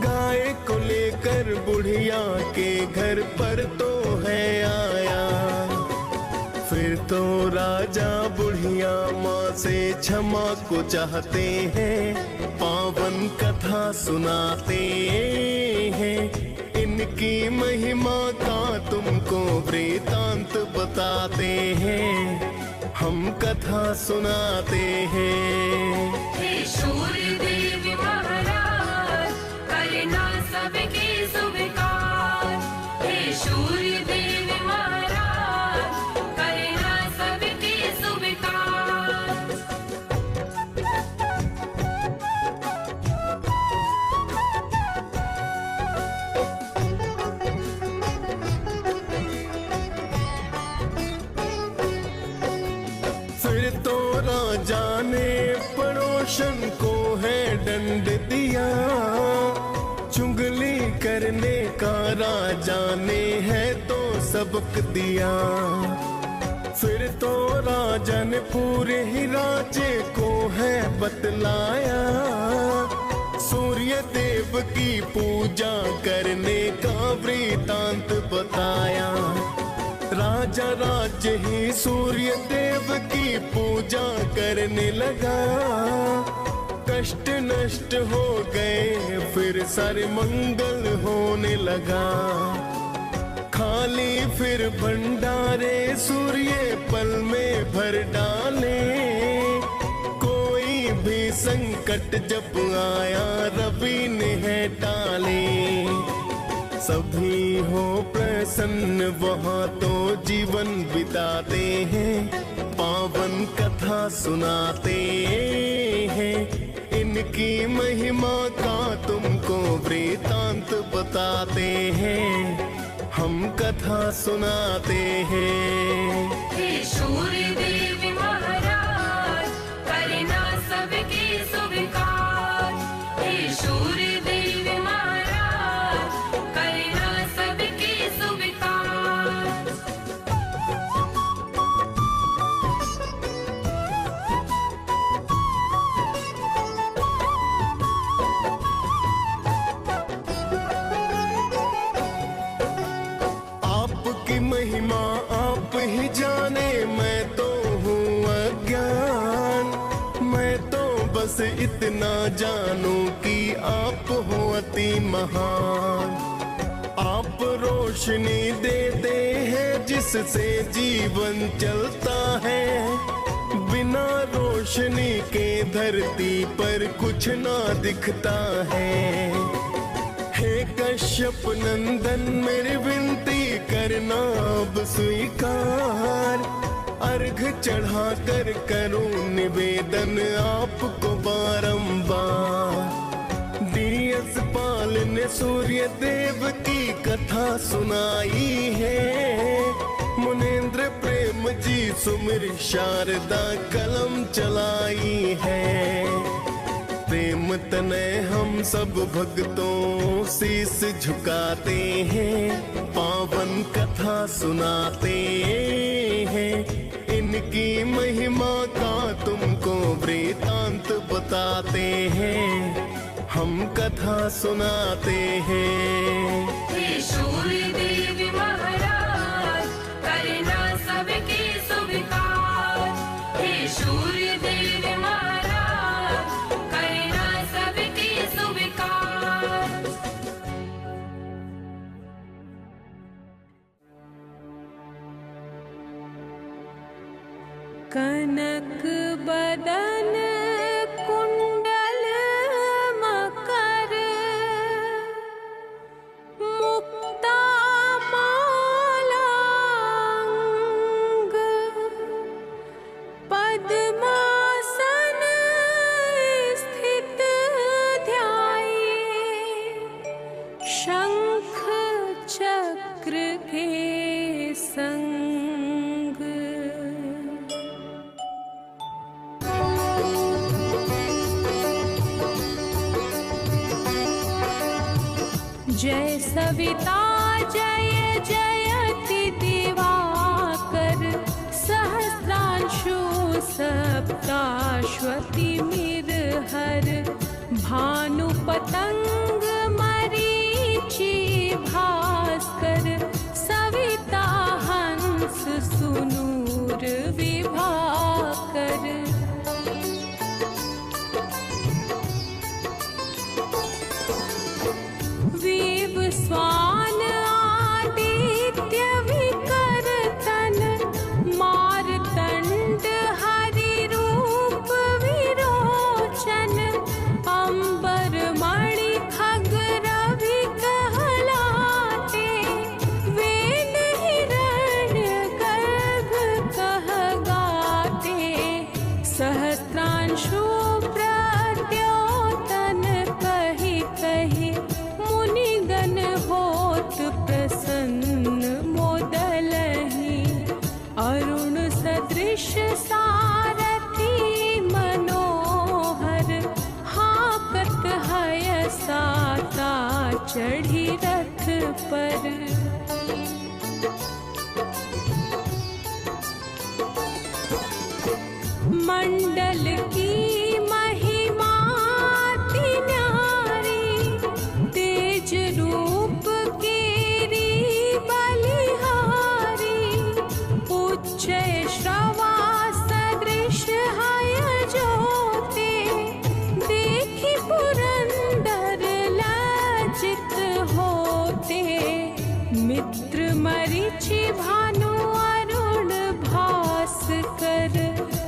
Speaker 3: गाय को लेकर बुढ़िया के घर पर तो है आया। फिर तो राजा बुढ़िया माँ से क्षमा को चाहते हैं, पावन कथा सुनाते हैं। इनकी महिमा का तुमको वृतांत बताते हैं, हम कथा सुनाते हैं।
Speaker 2: हे सूर्य देव महाराज करना सबके स्वीकार। हे सूर्य देव महाराज करना सबके स्वीकार।
Speaker 3: फिर तो राजा ने पड़ोसन को है दंड दिया। चुगली करने राजा ने है तो सबक दिया। फिर तो राजा ने पूरे ही राज्य को है बतलाया, सूर्य देव की पूजा करने का वृतांत बताया। राजा राज्य ही सूर्य देव की पूजा करने लगा, कष्ट नष्ट हो गए फिर सारे मंगल होने लगा। खाली फिर भंडारे सूर्य पल में भर डाले, कोई भी संकट जब आया रवि ने है टाले। सभी हो प्रसन्न वहाँ तो जीवन बिताते हैं, पावन कथा सुनाते हैं। इनकी महिमा का तुमको वृतांत बताते हैं, हम कथा सुनाते हैं।
Speaker 2: हे सूर्य देव महाराज करना सबके स्वीकार। हे सूर्य देव महाराज करना सबके स्वीकार।
Speaker 3: आपकी महिमा आप ही जाने, मैं तो हूँ अज्ञान। मैं तो बस इतना जानूं कि आप हो अति महान। आप रोशनी देते हैं जिससे जीवन चलता है, बिना रोशनी के धरती पर कुछ ना दिखता है। हे कश्यप नंदन मेरी विनती करना अब स्वीकार, अर्घ चढ़ा कर करूं निवेदन आपको बारंबार। दियस पाल ने सूर्य देव की कथा सुनाई है, मुनेन्द्र प्रेम जी सुमिर शारदा कलम चलाई है। प्रेम तने हम सब भक्तों शीस झुकाते हैं, पावन कथा सुनाते हैं। इनकी महिमा का तुमको वृतांत बताते हैं, हम कथा सुनाते हैं।
Speaker 2: हे सूर्य देव महाराज करना सबके स्वीकार। हे सूर्य देव महाराज करना सबके स्वीकार।
Speaker 1: कनक बदन कुंडल मकर, मुक्ता माला अंग, पद्मासन स्थित ध्याये, शंख चक्र के संग। जय सविता जय जयति दिवाकर, सहस्रांशु सप्ताश्वति मिरहर, भानु पतंग मरीचि भास्कर, सविता हंस सुनूर विभाकर। स्वान आदित्य विकर्तन, मारतंड हरि रूप विरोचन, अंबर मणि खग रवि कहलाते, वेद हिरण्य गर्भ कह गाते, सहस्त्रांशु प्रद्योतन कहि कहि, मुनिगण होत प्रसन्न मोदलहि, अरुण सदृश सारथी मनोहर, हाकत हय साता चढ़ी रथ पर। मंडल की महिमा अति न्यारी, तेज रूप केरी बलिहारी। उच्च श्रवा सदृश हय ज्योति, देखि पुरंदर लज्जित होते। मित्र मरीचि भानु अरुण भास्कर,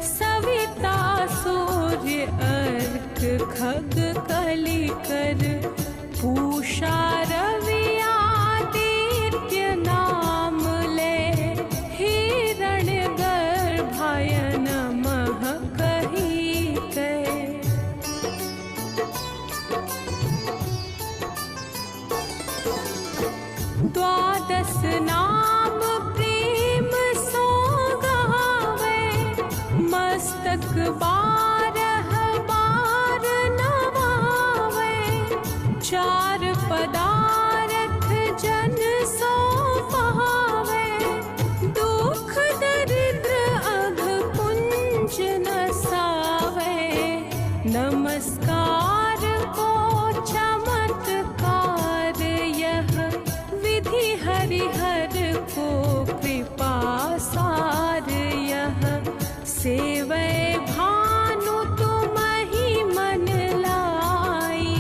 Speaker 1: सविता सूर्य अर्क खग कलिकर। पूषा रवि आदित्य नाम ले, हिरण्य गर्भाय नमः कही कहे। द्वादश नाम प्रेम सो गावे, मस्तक बारह बार नवावे। चार पदारथ जन सो पावे, दुख दरिद्र अघ पुंज नसावे। नमस्कार को चमत्कार यह, विधि हरिहर को कृपा सार यह। सेवै भानु तुमहि मन लाई,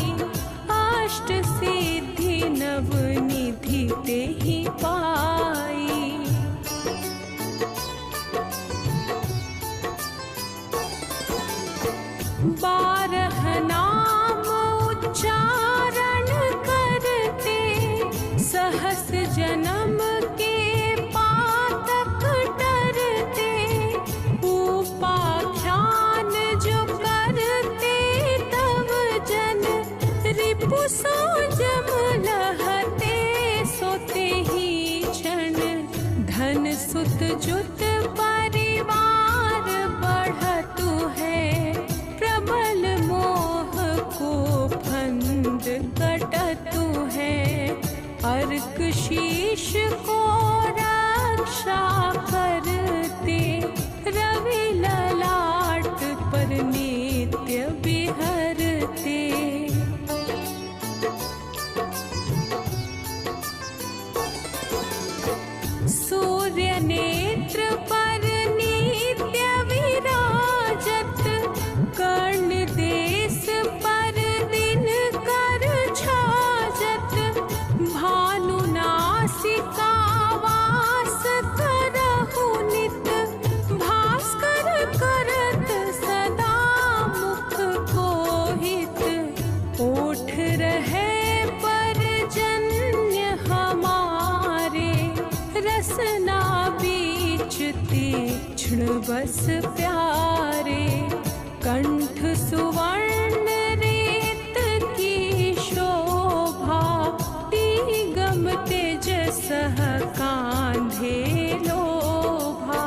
Speaker 1: अष्ट सिद्धि नव निधि तेहि पाई। बारह नाम उच्चारण करते, सहस जन्म के पातक टरते। उपाख्यान जो करते तव जन, रिपु सो जम लहते सोते ही क्षण। धन सुत जुत परिवार बढ़तु है, प्रबल मोह को फंद कटतु है। अर्क शीश को रक्षा करते, रवि ललाट पर नित्य विहरते। सूर्य नेत्र पर नित्य विराजत, कर्ण देश पर दिन कर छाजत। भानु नासिका वास करहु नित, भास्कर करत सदा मुख को हित। ओठ रहे परजन्य हमारे, रसना बीच तीक्ष्ण बस प्यारे। कंठ सुवर्ण रेत की शोभा, गम तेजस कांधे लोभा।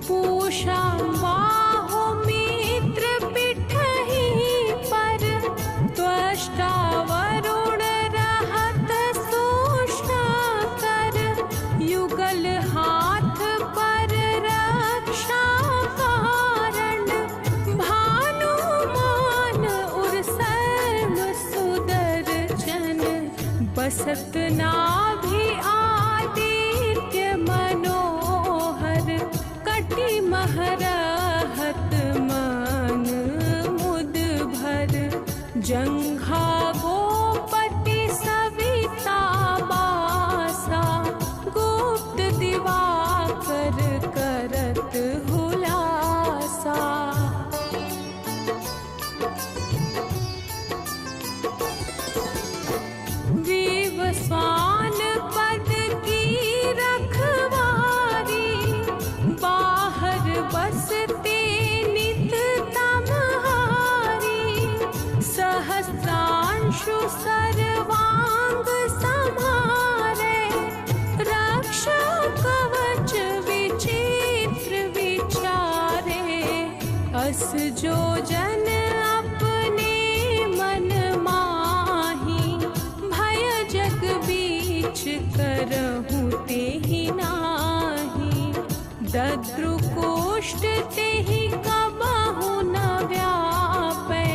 Speaker 1: पूषा बाहु मित्र पिठहि पर, त्वष्टा वरुण रहत सूक्ष्म कर। युगल हाथ पर रक्षा कारण, भानु मान उर सर्व सुदर्शन। बसत नाभि आदित्य मनोहर, कटि महरहत मन मुद भर। जंघा गोपति सविता बासा, गुप्त दिवाकर करत हुलासा। विवस्वान पद की रखवारी, बाहर बसते नित तमहारी। सहस्रांशु सर्वांग समारे, रक्षा कवच विचित्र विचारे। अस जो जन देहि नाही। दद्रुकोष्ठ तेहि कबहु न व्यापै,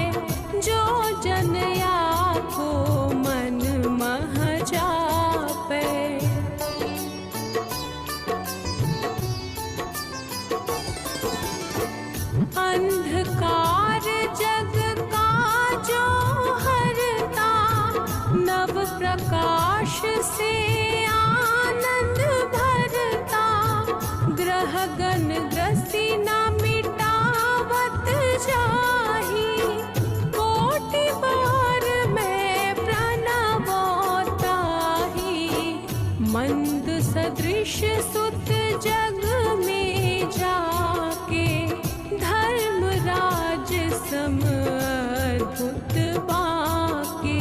Speaker 1: जो जन याको मन मह जापै। अंधकार जग का जो हरता, नव प्रकाश से आनंद भरता। ग्रह गण ग्रसी न मिटावत जाहि, कोटि बार मैं प्रणव ताहि। मंद सदृश सुत जग में जाके, धर्मराज सम अद्भुत बाके।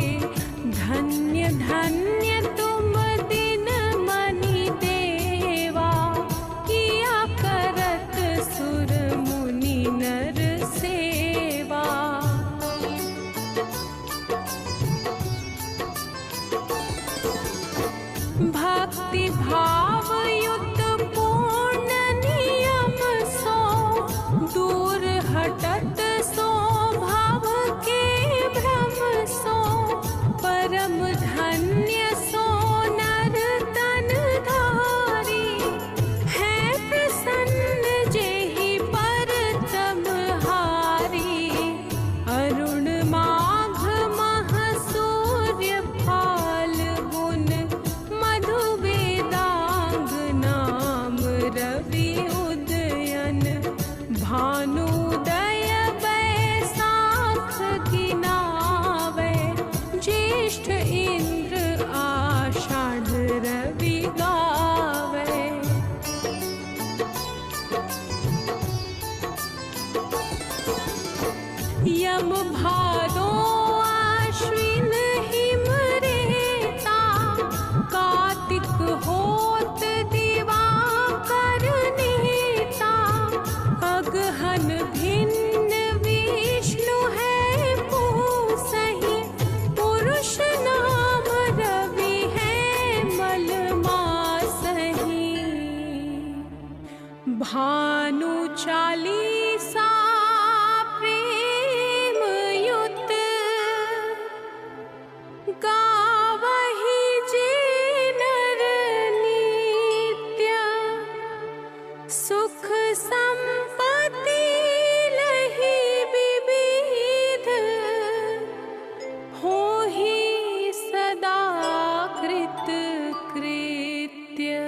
Speaker 1: धन्य धन्य तुम दिन मनि देवा, किया करत सुर मुनि नर सेवा। भक्ति भाव युक्त पूर्ण नियम सो, दूर हटत सो भाव के भ्रम सो। परम धन्य सो नर तन धारी, है प्रसन्न जेहि पर तम हारी। अरुण माघ मह सूर्य फाल्गुन, मधु वेदांग नाम रवि उदयन। भानुदय बैसाख गिनावै, ज्येष्ठ इंद्र आषाढ़ रवि गावै। यम भादो आश्विन हिम रेता, कार्तिक होत दिवाकर नेता। अगहन भिन्न विष्णु है पूसहि, पुरुष नाम रवि है मल मासहि। भानु चालीसा प्रेम युत, गावहि जे नर नित्य। सुख संपत्ति लहि विविध, होहि सदा कृत कृत्य।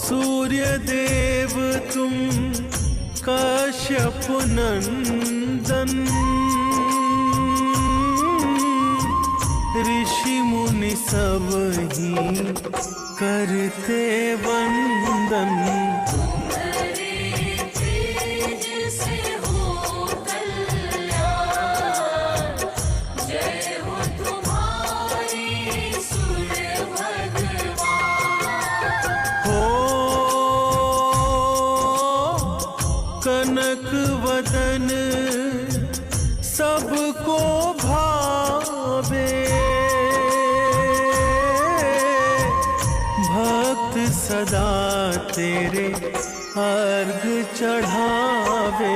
Speaker 3: सूर्यदेव तुम काश्यप नंदन, ऋषि मुनि सब ही करते वंदन। कनक वदन सबको भावे, भक्त सदा तेरे अर्घ चढ़ावे।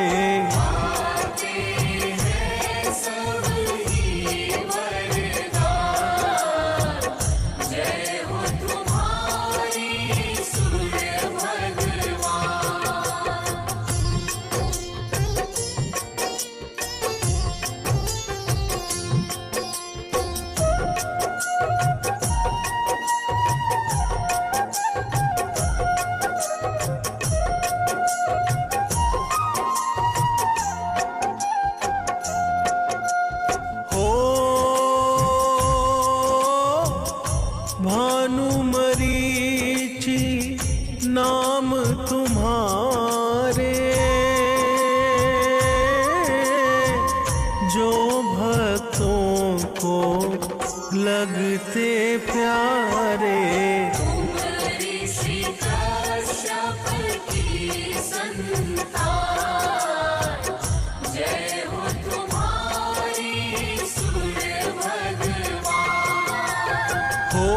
Speaker 3: करते प्यारे।
Speaker 2: ऋषि कश्यप की संतान, जय हो तुम्हारी सूर्य भगवान।
Speaker 3: हो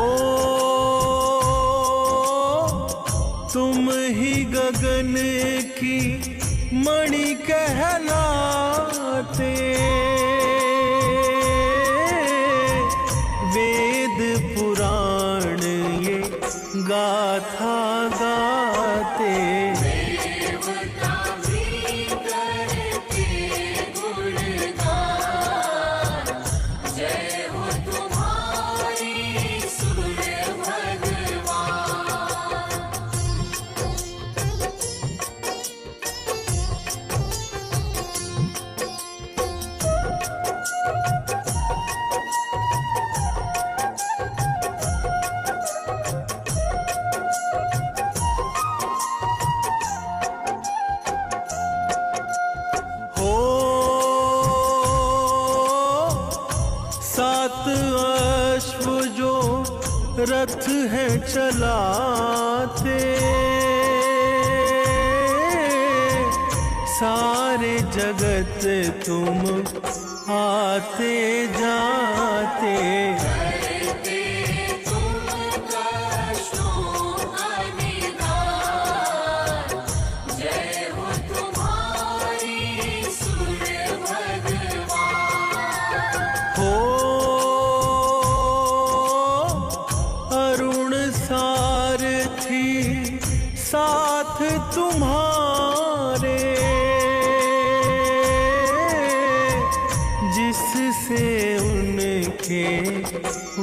Speaker 3: तुम ही गगन की मणि कहलाते, वेद पुराण ये गाथा गाते।
Speaker 2: देवता भी करते गुणगान, जय हो तुम्हारी सूर्य भगवान।
Speaker 3: हो सात अश्व जो रथ है चलाते, सारे जगत तुम आते जाते।
Speaker 2: करते तुम कष्टों का निदान, जय हो तुम्हारी सूर्य भगवान।
Speaker 3: हो अरुण सारथी साथ तुम्हारे, जिससे उनके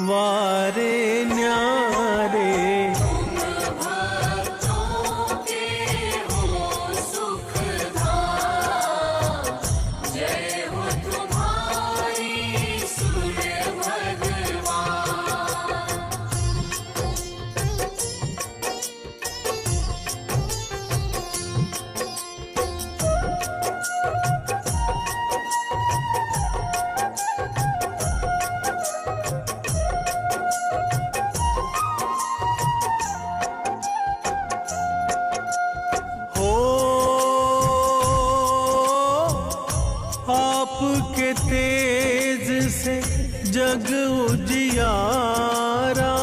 Speaker 3: वारे न्यारे।
Speaker 2: तुम भक्तों के हो सुखधाम, जय हो तुम्हारी सूर्य भगवान।
Speaker 3: हो आपके तेज से जग उजियारा,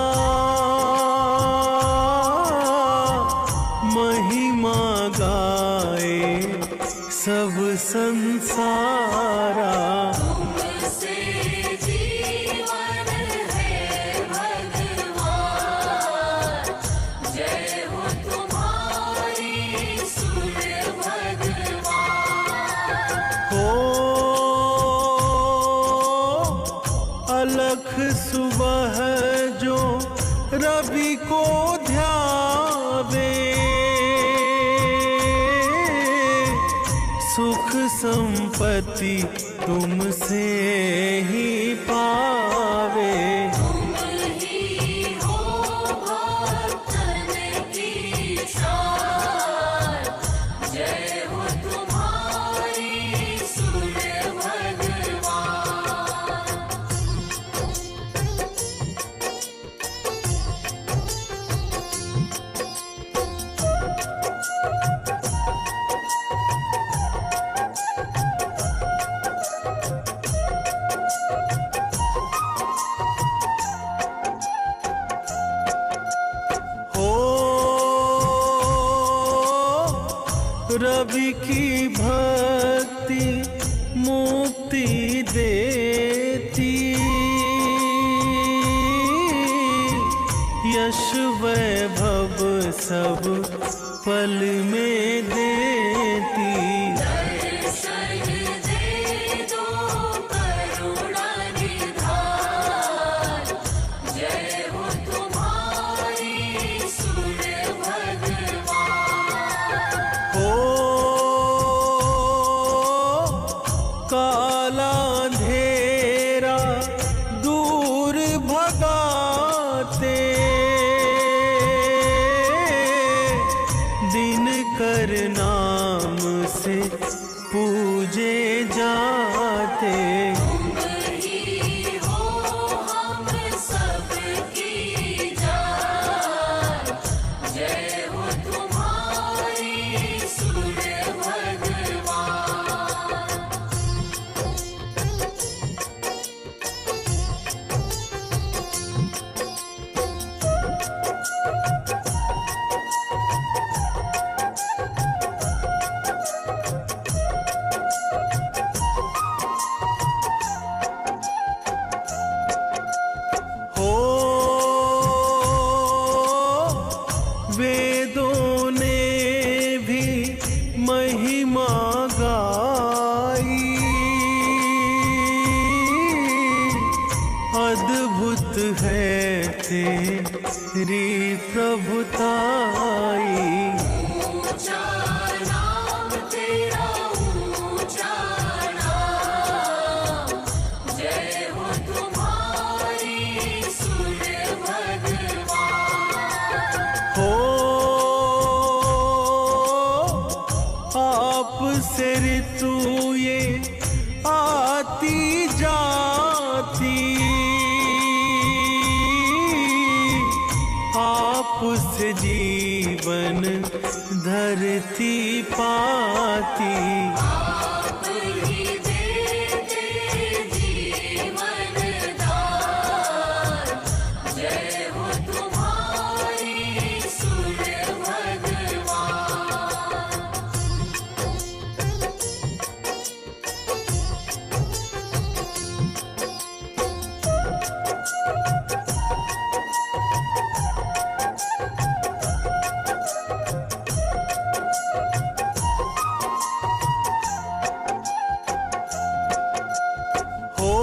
Speaker 3: महिमा गाए सब संसारा।
Speaker 2: तुमसे जीवन है भगवान, जय हो तुम्हारी सूर्य भगवान।
Speaker 3: हो अलख सुबह जो रवि को ध्यावे, सुख संपत्ति तुमसे ही पावे।
Speaker 2: तुम ही हो भक्तन की शान, जय हो तुम्हारी सूर्य भगवान।
Speaker 3: हो रवि की भक्ति मुक्ति देती, यश वैभव सब पल में देती।
Speaker 2: दर्शन दे दो करुणा निधान, जय हो तुम्हारी सूर्य भगवान।
Speaker 3: हो काला अंधेरा दूर भगाते, दिन कर नाम से पूजे जाते।
Speaker 2: तुम ही हो हम सब
Speaker 3: है तेरी प्रभुताई।
Speaker 2: ऊंचा नाम तेरा, ऊंचा नाम, जय हो तुम्हारी सूर्य भगवान।
Speaker 3: हो आप से ऋतु ये आती जाती, आप से जीवन धरती पाती।
Speaker 2: आप ही देते जीवन दान, जय हो तुम्हारी सूर्य भगवान।
Speaker 3: हो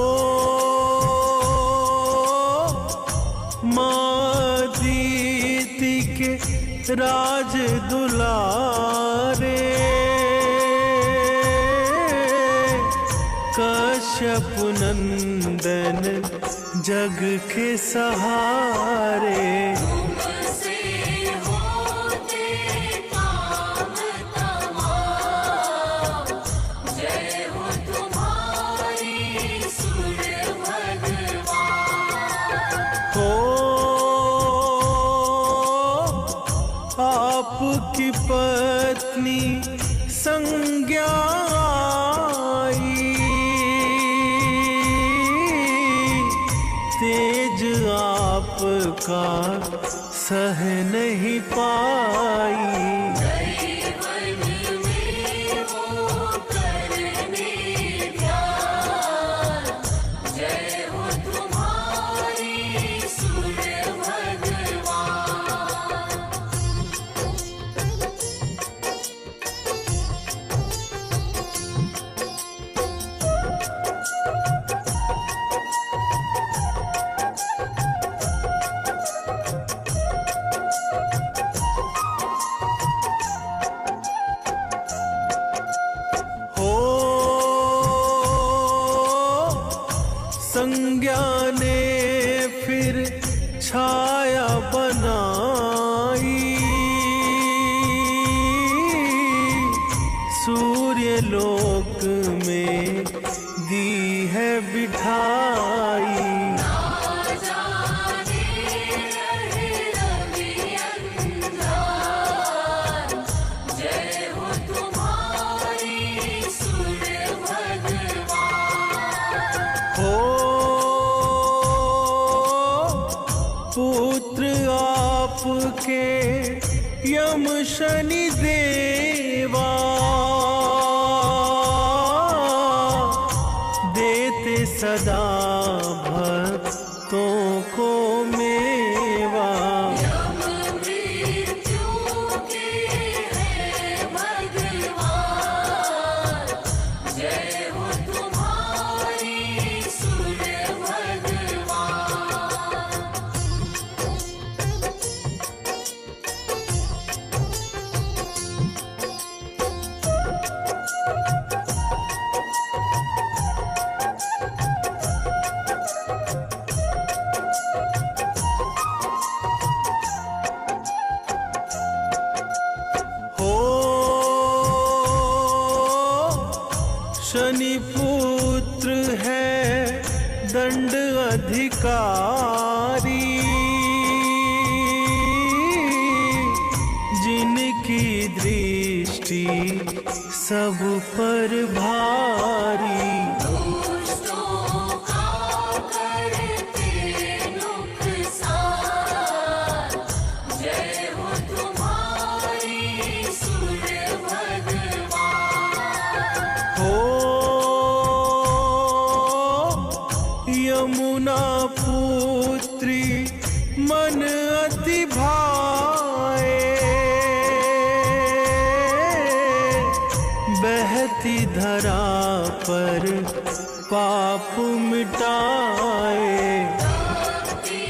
Speaker 3: माँ दीति के राज दुलारे, कश्यप नंदन जग के सहारे।
Speaker 2: तुमसे होते काम तमाम, जय हो तुम्हारी सूर्य भगवान।
Speaker 3: हो आपकी पत्नी संज्ञा आई, तेज आपका सह नहीं पाई।
Speaker 2: जीवन में वो करने ध्यान, जय हो तुम्हारी सूर्य भगवान।
Speaker 3: हो संज्ञा ने फिर छाया बनाई, सूर्य लोक में दी है बिठाई।
Speaker 2: ना जाने रहे रवि अंधार, जय हो तुम्हारी सूर्य भगवान।
Speaker 3: हो पुत्र आपके यम शनि देवा, देते सदा भक्तों को मेवा।
Speaker 2: यम मृत्यु के हैं भगवान, जय हो तुम्हारी सूर्य भगवान।
Speaker 3: हो शनि पुत्र है दंड अधिकारी, जिनकी दृष्टि सब पर भारी।
Speaker 2: दुष्टों का करते नुकसान, जय हो तुम्हारी सूर्य भगवान।
Speaker 3: हो यमुना पुत्री मन अति भाए, बहती धरा पर पाप मिटाए।
Speaker 2: भक्ति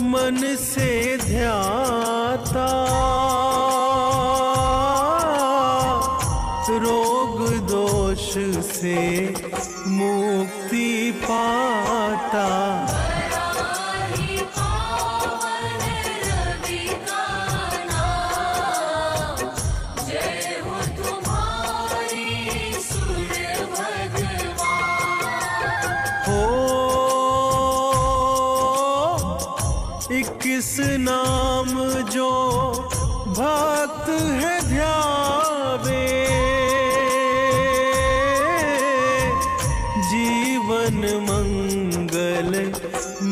Speaker 3: मन से ध्याता, रोग दोष से मुक्ति पाता। इक्कीस नाम जो भक्त है ध्यावे, जीवन मंगल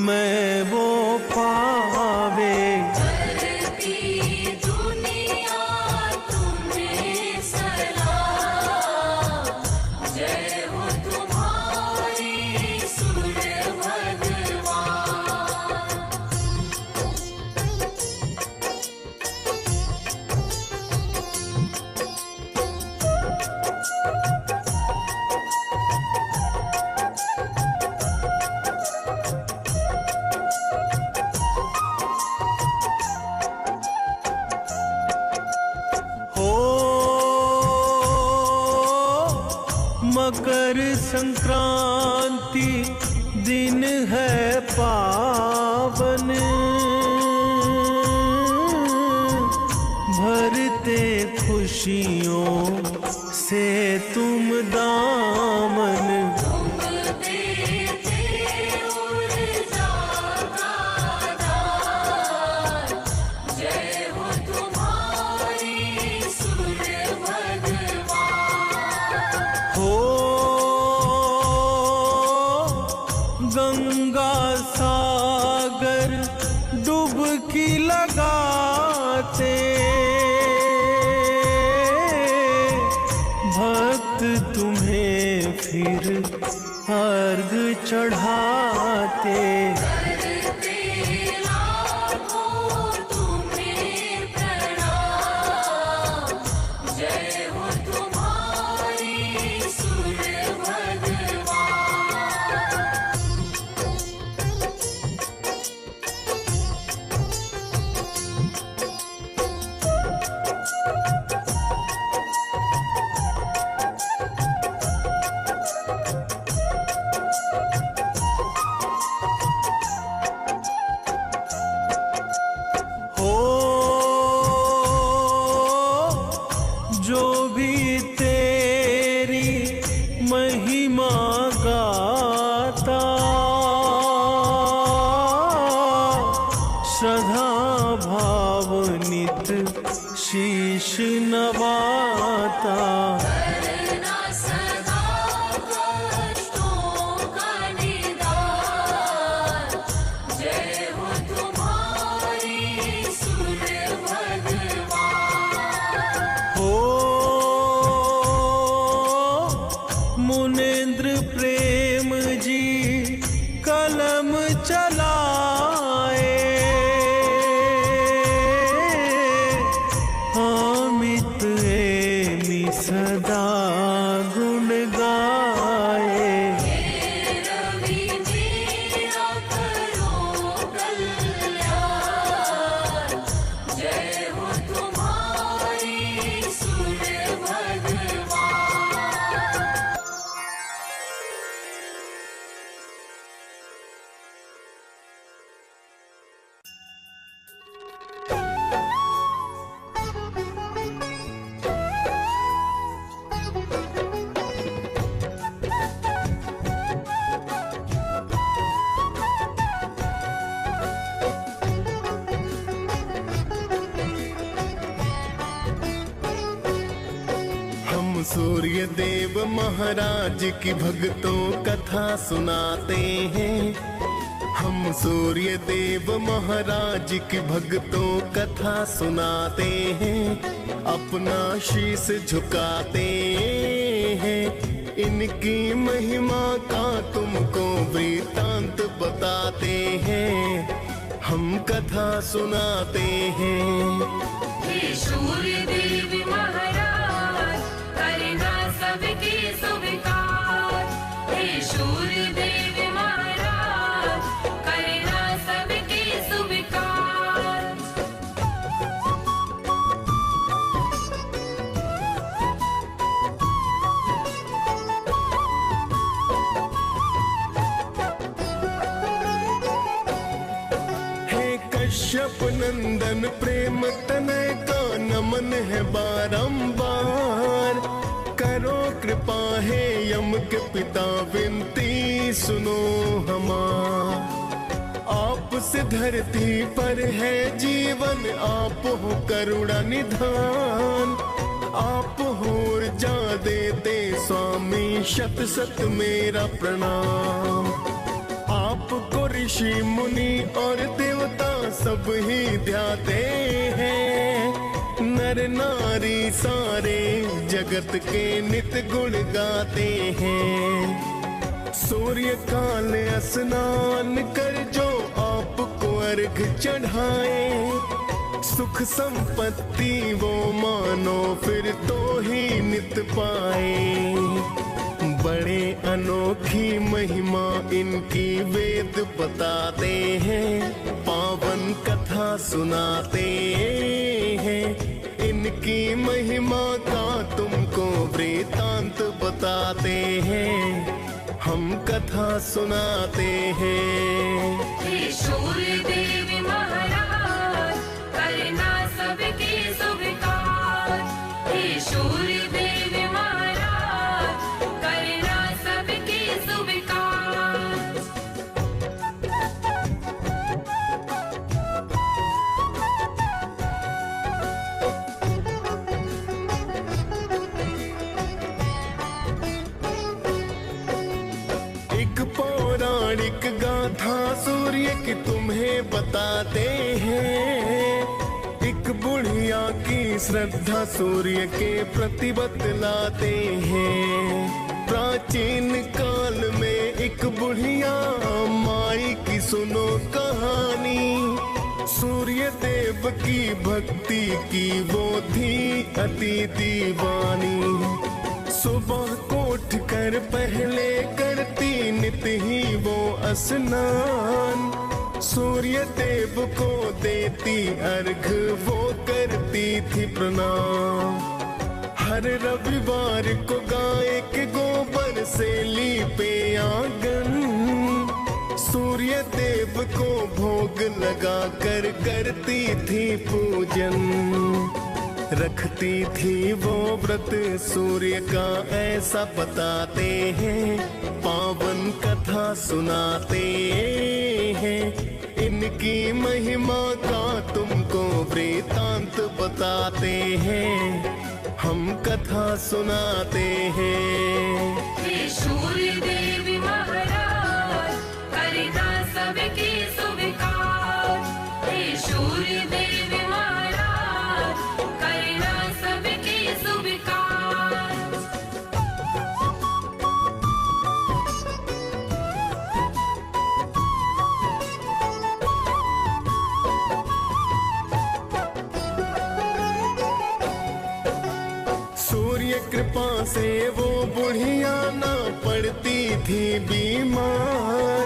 Speaker 3: मैं वो पावे। मकर संक्रांति दिन है पावन, भरते खुशियों से तुम दामन। गंगा सागर डुबकी लगाते, भक्त तुम्हें फिर अर्घ चढ़ाते। जो भी तेरी महिमा गाता, श्रद्धा भाव नित शीश नवाता। मुनेंद्र प्रेम जी कलम चलाए, अमित एमी सदा गुण गाए। सूर्य देव महाराज की भक्तों कथा सुनाते हैं। हम सूर्य देव महाराज की भक्तों कथा सुनाते हैं, अपना शीश झुकाते हैं। इनकी महिमा का तुमको वृतांत बताते हैं, हम कथा सुनाते हैं।
Speaker 2: हे सूर्य देव महाराज करना सबकी स्वीकार। हे सूर्य देव महाराज करना सबकी स्वीकार।
Speaker 3: कश्यप नंदन प्रेम तनय का नमन है बारंबार। करो कृपा है यम के पिता विनती सुनो हमार। आपसे धरती पर है जीवन, आप हो करुणा निधान। आप हो ऊर्जा देते स्वामी, शत शत मेरा प्रणाम। आपको ऋषि मुनि और देवता सब ही ध्याते हैं। नर नारी सारे जगत के नित गुण गाते हैं। सूर्य काल स्नान कर जो आपको अर्घ चढ़ाए। सुख संपत्ति वो मानो फिर तो ही नित पाए। बड़े अनोखी महिमा इनकी वेद बताते हैं। पावन कथा सुनाते हैं। इनकी महिमा का तुमको वृतांत बताते हैं। हम कथा सुनाते हैं।
Speaker 2: हे सूर्य देव महाराज, करना सबके स्वीकार। हे सूर्य देव महाराज, करना सबके स्वीकार।
Speaker 3: एक पौराणिक गाथा सूर्य की तुम्हें बताते हैं। एक बुढ़िया की श्रद्धा सूर्य के प्रति बतलाते हैं। प्राचीन काल में एक बुढ़िया माई की सुनो कहानी। सूर्य देव की भक्ति की वो थी अति दीवानी। सुबह को उठ कर पहले करती नित ही वो स्नान। सूर्य देव को देती अर्घ वो करती थी प्रणाम। हर रविवार को गाय के गोबर से लीपे आंगन। सूर्य देव को भोग लगा कर करती थी पूजन। रखती थी वो व्रत सूर्य का ऐसा बताते हैं। पावन कथा सुनाते हैं। इनकी महिमा का तुमको वृतांत बताते हैं। हम कथा सुनाते हैं।
Speaker 2: हे सूर्य देव महाराज, करना सबके स्वीकार। हे सूर्य देव महाराज, करना सबके स्वीकार।
Speaker 3: सूर्य कृपा से वो बुढ़िया ना पड़ती थी बीमार।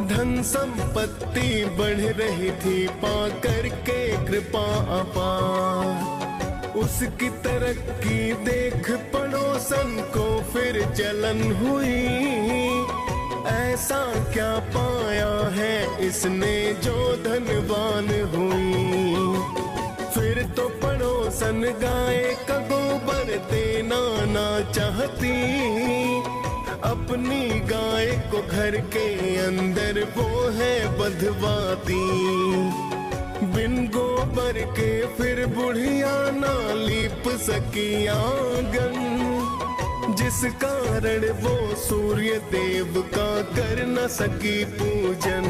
Speaker 3: धन संपत्ति बढ़ रही थी पाकर के कृपा अपार। उसकी तरक्की देख पड़ोसन को फिर जलन हुई। ऐसा क्या पाया है इसने जो धनवान हुई। फिर तो पड़ोसन गाय का गोबर देना ना चाहती। अपनी गाय को घर के अंदर वो है बंधवाती। बिन गोबर के फिर बुढ़िया ना लीप सकी आंगन। जिस कारण वो सूर्य देव का कर न सकी पूजन।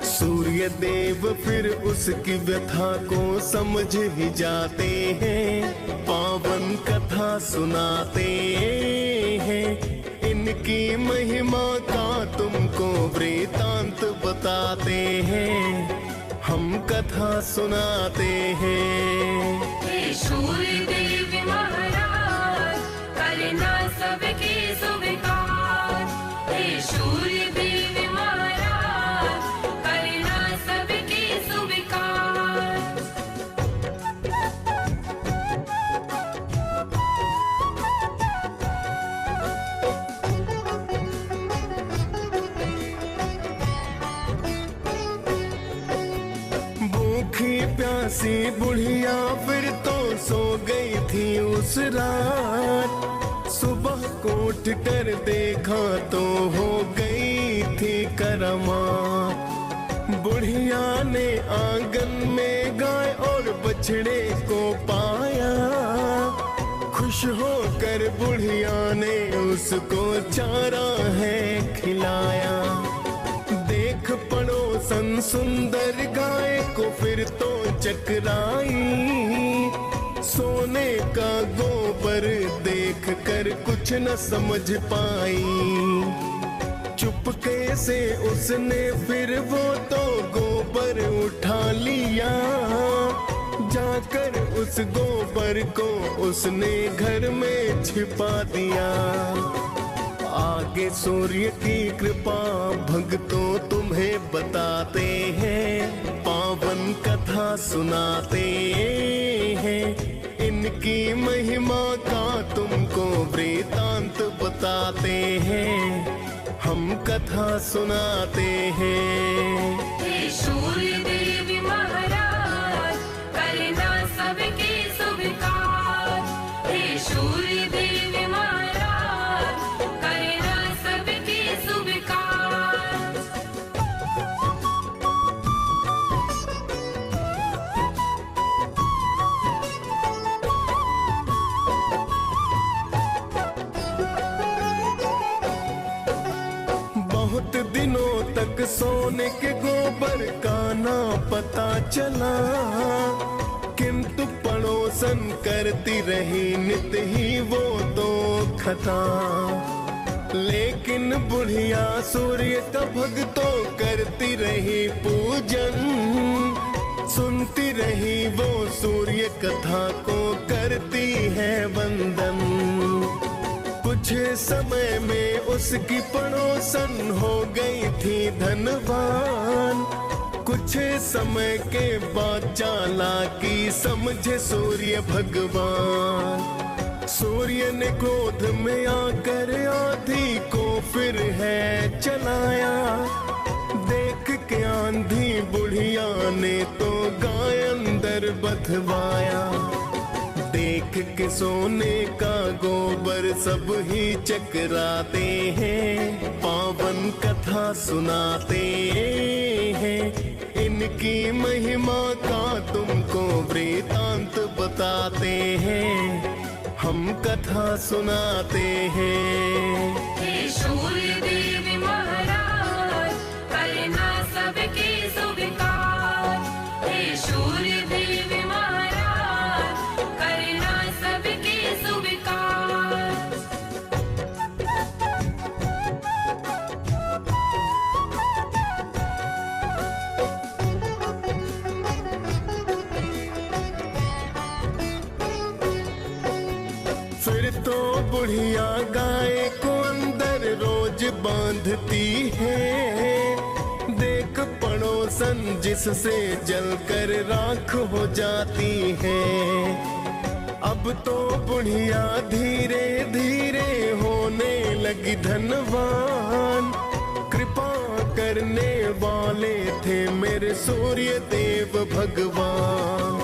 Speaker 3: सूर्य देव फिर उसकी व्यथा को समझ ही जाते हैं। पावन कथा सुनाते हैं। इनकी महिमा का तुमको वृतांत बताते हैं। हम कथा सुनाते हैं।
Speaker 2: हे सूर्य देव महाराज, करना सबके स्वीकार। हे सूर्य देव महाराज, करना सबके स्वीकार।
Speaker 3: भूखी प्यासी बुढ़िया फिर तो सो गई थी उस रात। सुबह को उठ कर देखा तो हो गई थी करामात। बुढ़िया ने आंगन में गाय और बछड़े को पाया। खुश होकर बुढ़िया ने उसको चारा है खिलाया। देख पड़ोसन सुंदर गाय को फिर तो चकराई। सोने का गोबर देख कर कुछ न समझ पाई। चुपके से उसने फिर वो तो गोबर उठा लिया। जाकर उस गोबर को उसने घर में छिपा दिया। आगे सूर्य की कृपा भक्तों तुम्हें बताते हैं, पावन कथा सुनाते हैं। इनकी महिमा का तुमको वृतांत बताते हैं, हम कथा सुनाते हैं।
Speaker 2: हे सूर्य देव महाराज करना सबके स्वीकार। हे सूर्य देव महाराज करना सबके स्वीकार।
Speaker 3: बहुत दिनों तक सोने के गोबर का ना पता चला। किंतु पड़ोसन करती रही नित ही वो तो खता। लेकिन बुढ़िया सूर्य का भक्तों करती रही पूजन। सुनती रही वो सूर्य कथा को करती है वंदन। कुछ समय में उसकी पड़ोसन हो गई थी धनवान। कुछ समय के बाद चालाकी समझे सूर्य भगवान। सूर्य ने क्रोध में आकर आंधी को फिर है चलाया। देख के आंधी बुढ़िया ने तो गाय अंदर बधवाया। देख के सोने का गोबर सब ही चकराते हैं, पावन कथा सुनाते हैं। इनकी महिमा का तुमको वृतांत बताते हैं, हम कथा सुनाते हैं।
Speaker 2: हे सूर्य देव महाराज करना सबके स्वीकार। हे सूर्य देव महाराज करना सबके स्वीकार।
Speaker 3: फिर तो बुढ़िया गाय को अंदर रोज बांधती है। देख पड़ोसन जिससे जलकर राख हो जाती है। अब तो बुढ़िया धीरे धीरे होने लगी धनवान। कृपा करने वाले थे मेरे सूर्य देव भगवान।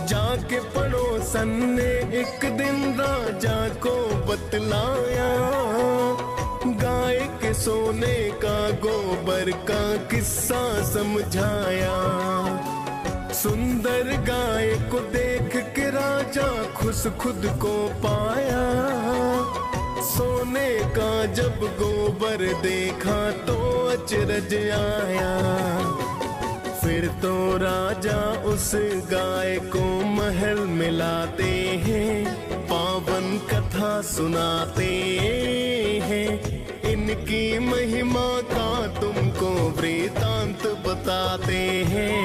Speaker 3: जाके पड़ोसन ने एक दिन राजा को बतलाया। गाय के सोने का गोबर का किस्सा समझाया। सुंदर गाय को देख के राजा खुश खुद को पाया। सोने का जब गोबर देखा तो अचरज आया। फिर तो राजा उस गाय को महल मिलाते हैं, पावन कथा सुनाते हैं। इनकी महिमा का तुमको वृतांत बताते हैं,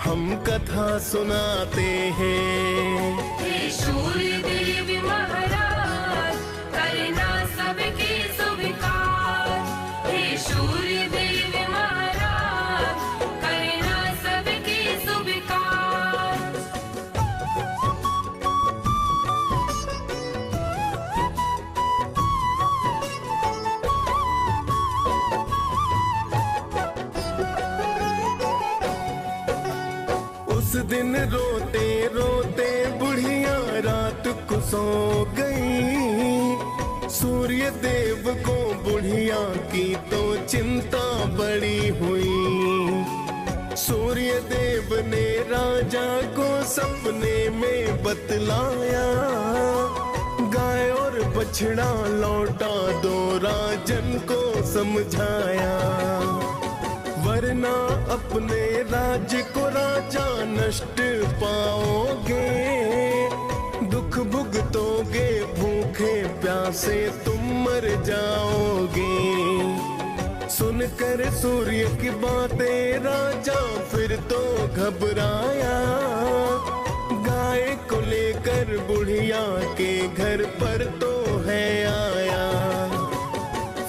Speaker 3: हम कथा सुनाते हैं।
Speaker 2: हे सूर्य देव महाराज करना सबके स्वीकार। हे सूर्य देव महाराज करना सबके स्वीकार।
Speaker 3: उस दिन रोते रोते बुढ़िया रात को सो गई। सूर्य देव को बुढ़िया की तो चिंता बड़ी हुई। सूर्य देव ने राजा को सपने में बतलाया, गाय और बछड़ा लौटा दो राजन को समझाया, वरना अपने राज्य को राजा नष्ट पाओगे। दुख भुगतोगे, भूखे प्यासे तुम मर जाओगे। सुनकर सूर्य की बातें राजा फिर तो घबराया, गाय को लेकर बुढ़िया के घर पर तो है आया।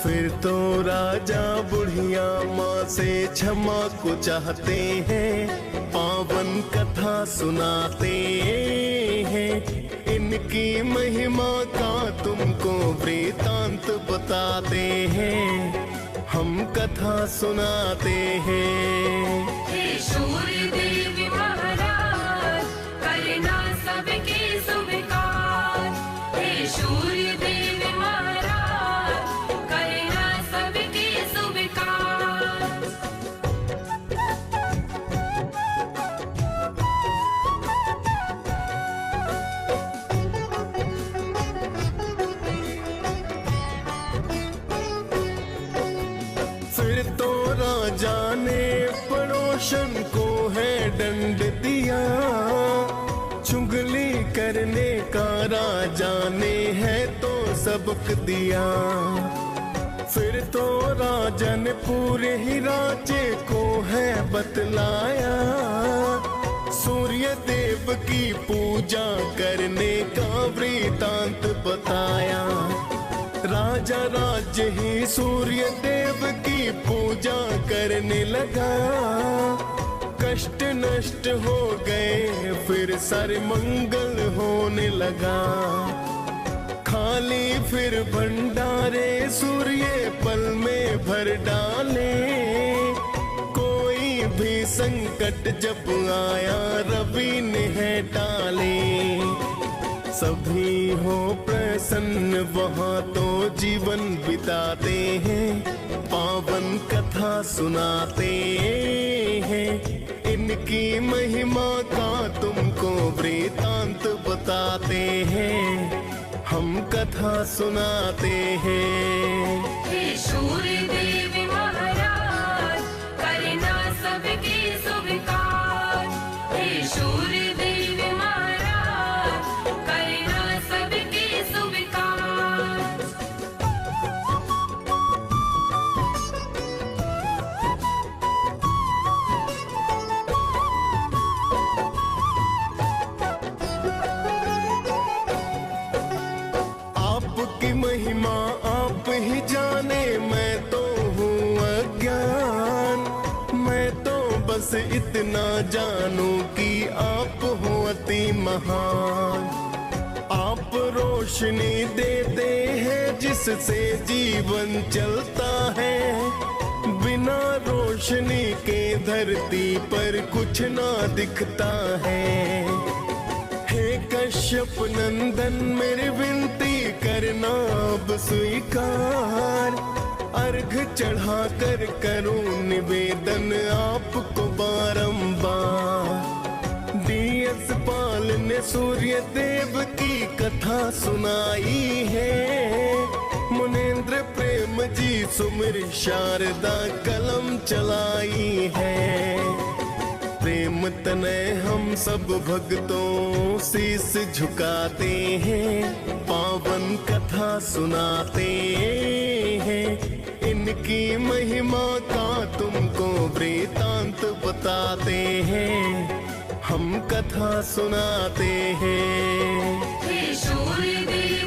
Speaker 3: फिर तो राजा बुढ़िया माँ से क्षमा को चाहते हैं, पावन कथा सुनाते हैं। इनकी महिमा का तुमको वृतांत बताते हैं, हम कथा सुनाते हैं।
Speaker 2: हे सूर्य देव महाराज, करना सबके स्वीकार। हे सूर्य देव महाराज, करना सबके स्वीकार।
Speaker 3: फिर तो राजा ने पड़ोसन को है दंड दिया, चुगली करने का राजा ने है तो सबक दिया। फिर तो राजा ने पूरे ही राज्य को है बतलाया, सूर्य देव की पूजा करने का वृतांत बताया। राजा राज्य ही सूर्य देव की पूजा करने लगा, कष्ट नष्ट हो गए, फिर सारे मंगल होने लगा। खाली फिर भंडारे सूर्य पल में भर डाले, कोई भी संकट जब आया रवि ने है टाले। सभी हो प्रसन्न वहाँ तो जीवन बिताते हैं, पावन कथा सुनाते हैं। इनकी महिमा का तुमको वृतांत बताते हैं, हम कथा सुनाते हैं।
Speaker 2: हे सूर्य देव महाराज, करना सबके स्वीकार। हे सूर्य देव महाराज, करना सबके स्वीकार।
Speaker 3: आपकी महिमा आप ही जाने, मैं तो हूँ अज्ञान। मैं तो बस इतना जानूं कि आप हो अति महान। आप रोशनी देते हैं जिससे जीवन चलता है, बिना रोशनी के धरती पर कुछ ना दिखता है। हे कश्यप नंदन मेरी विनती करना अब स्वीकार, अर्घ चढ़ा कर करूं निवेदन आपको बारंबार। DS पाल ने सूर्य देव की कथा सुनाई है, मुनेन्द्र प्रेम जी सुमिर शारदा कलम चलाई है। प्रेम तनय हम सब भक्तों शीस झुकाते हैं, पावन कथा सुनाते हैं। इनकी महिमा का तुमको वृतांत बताते हैं, हम कथा सुनाते हैं।
Speaker 2: हे सूर्य देव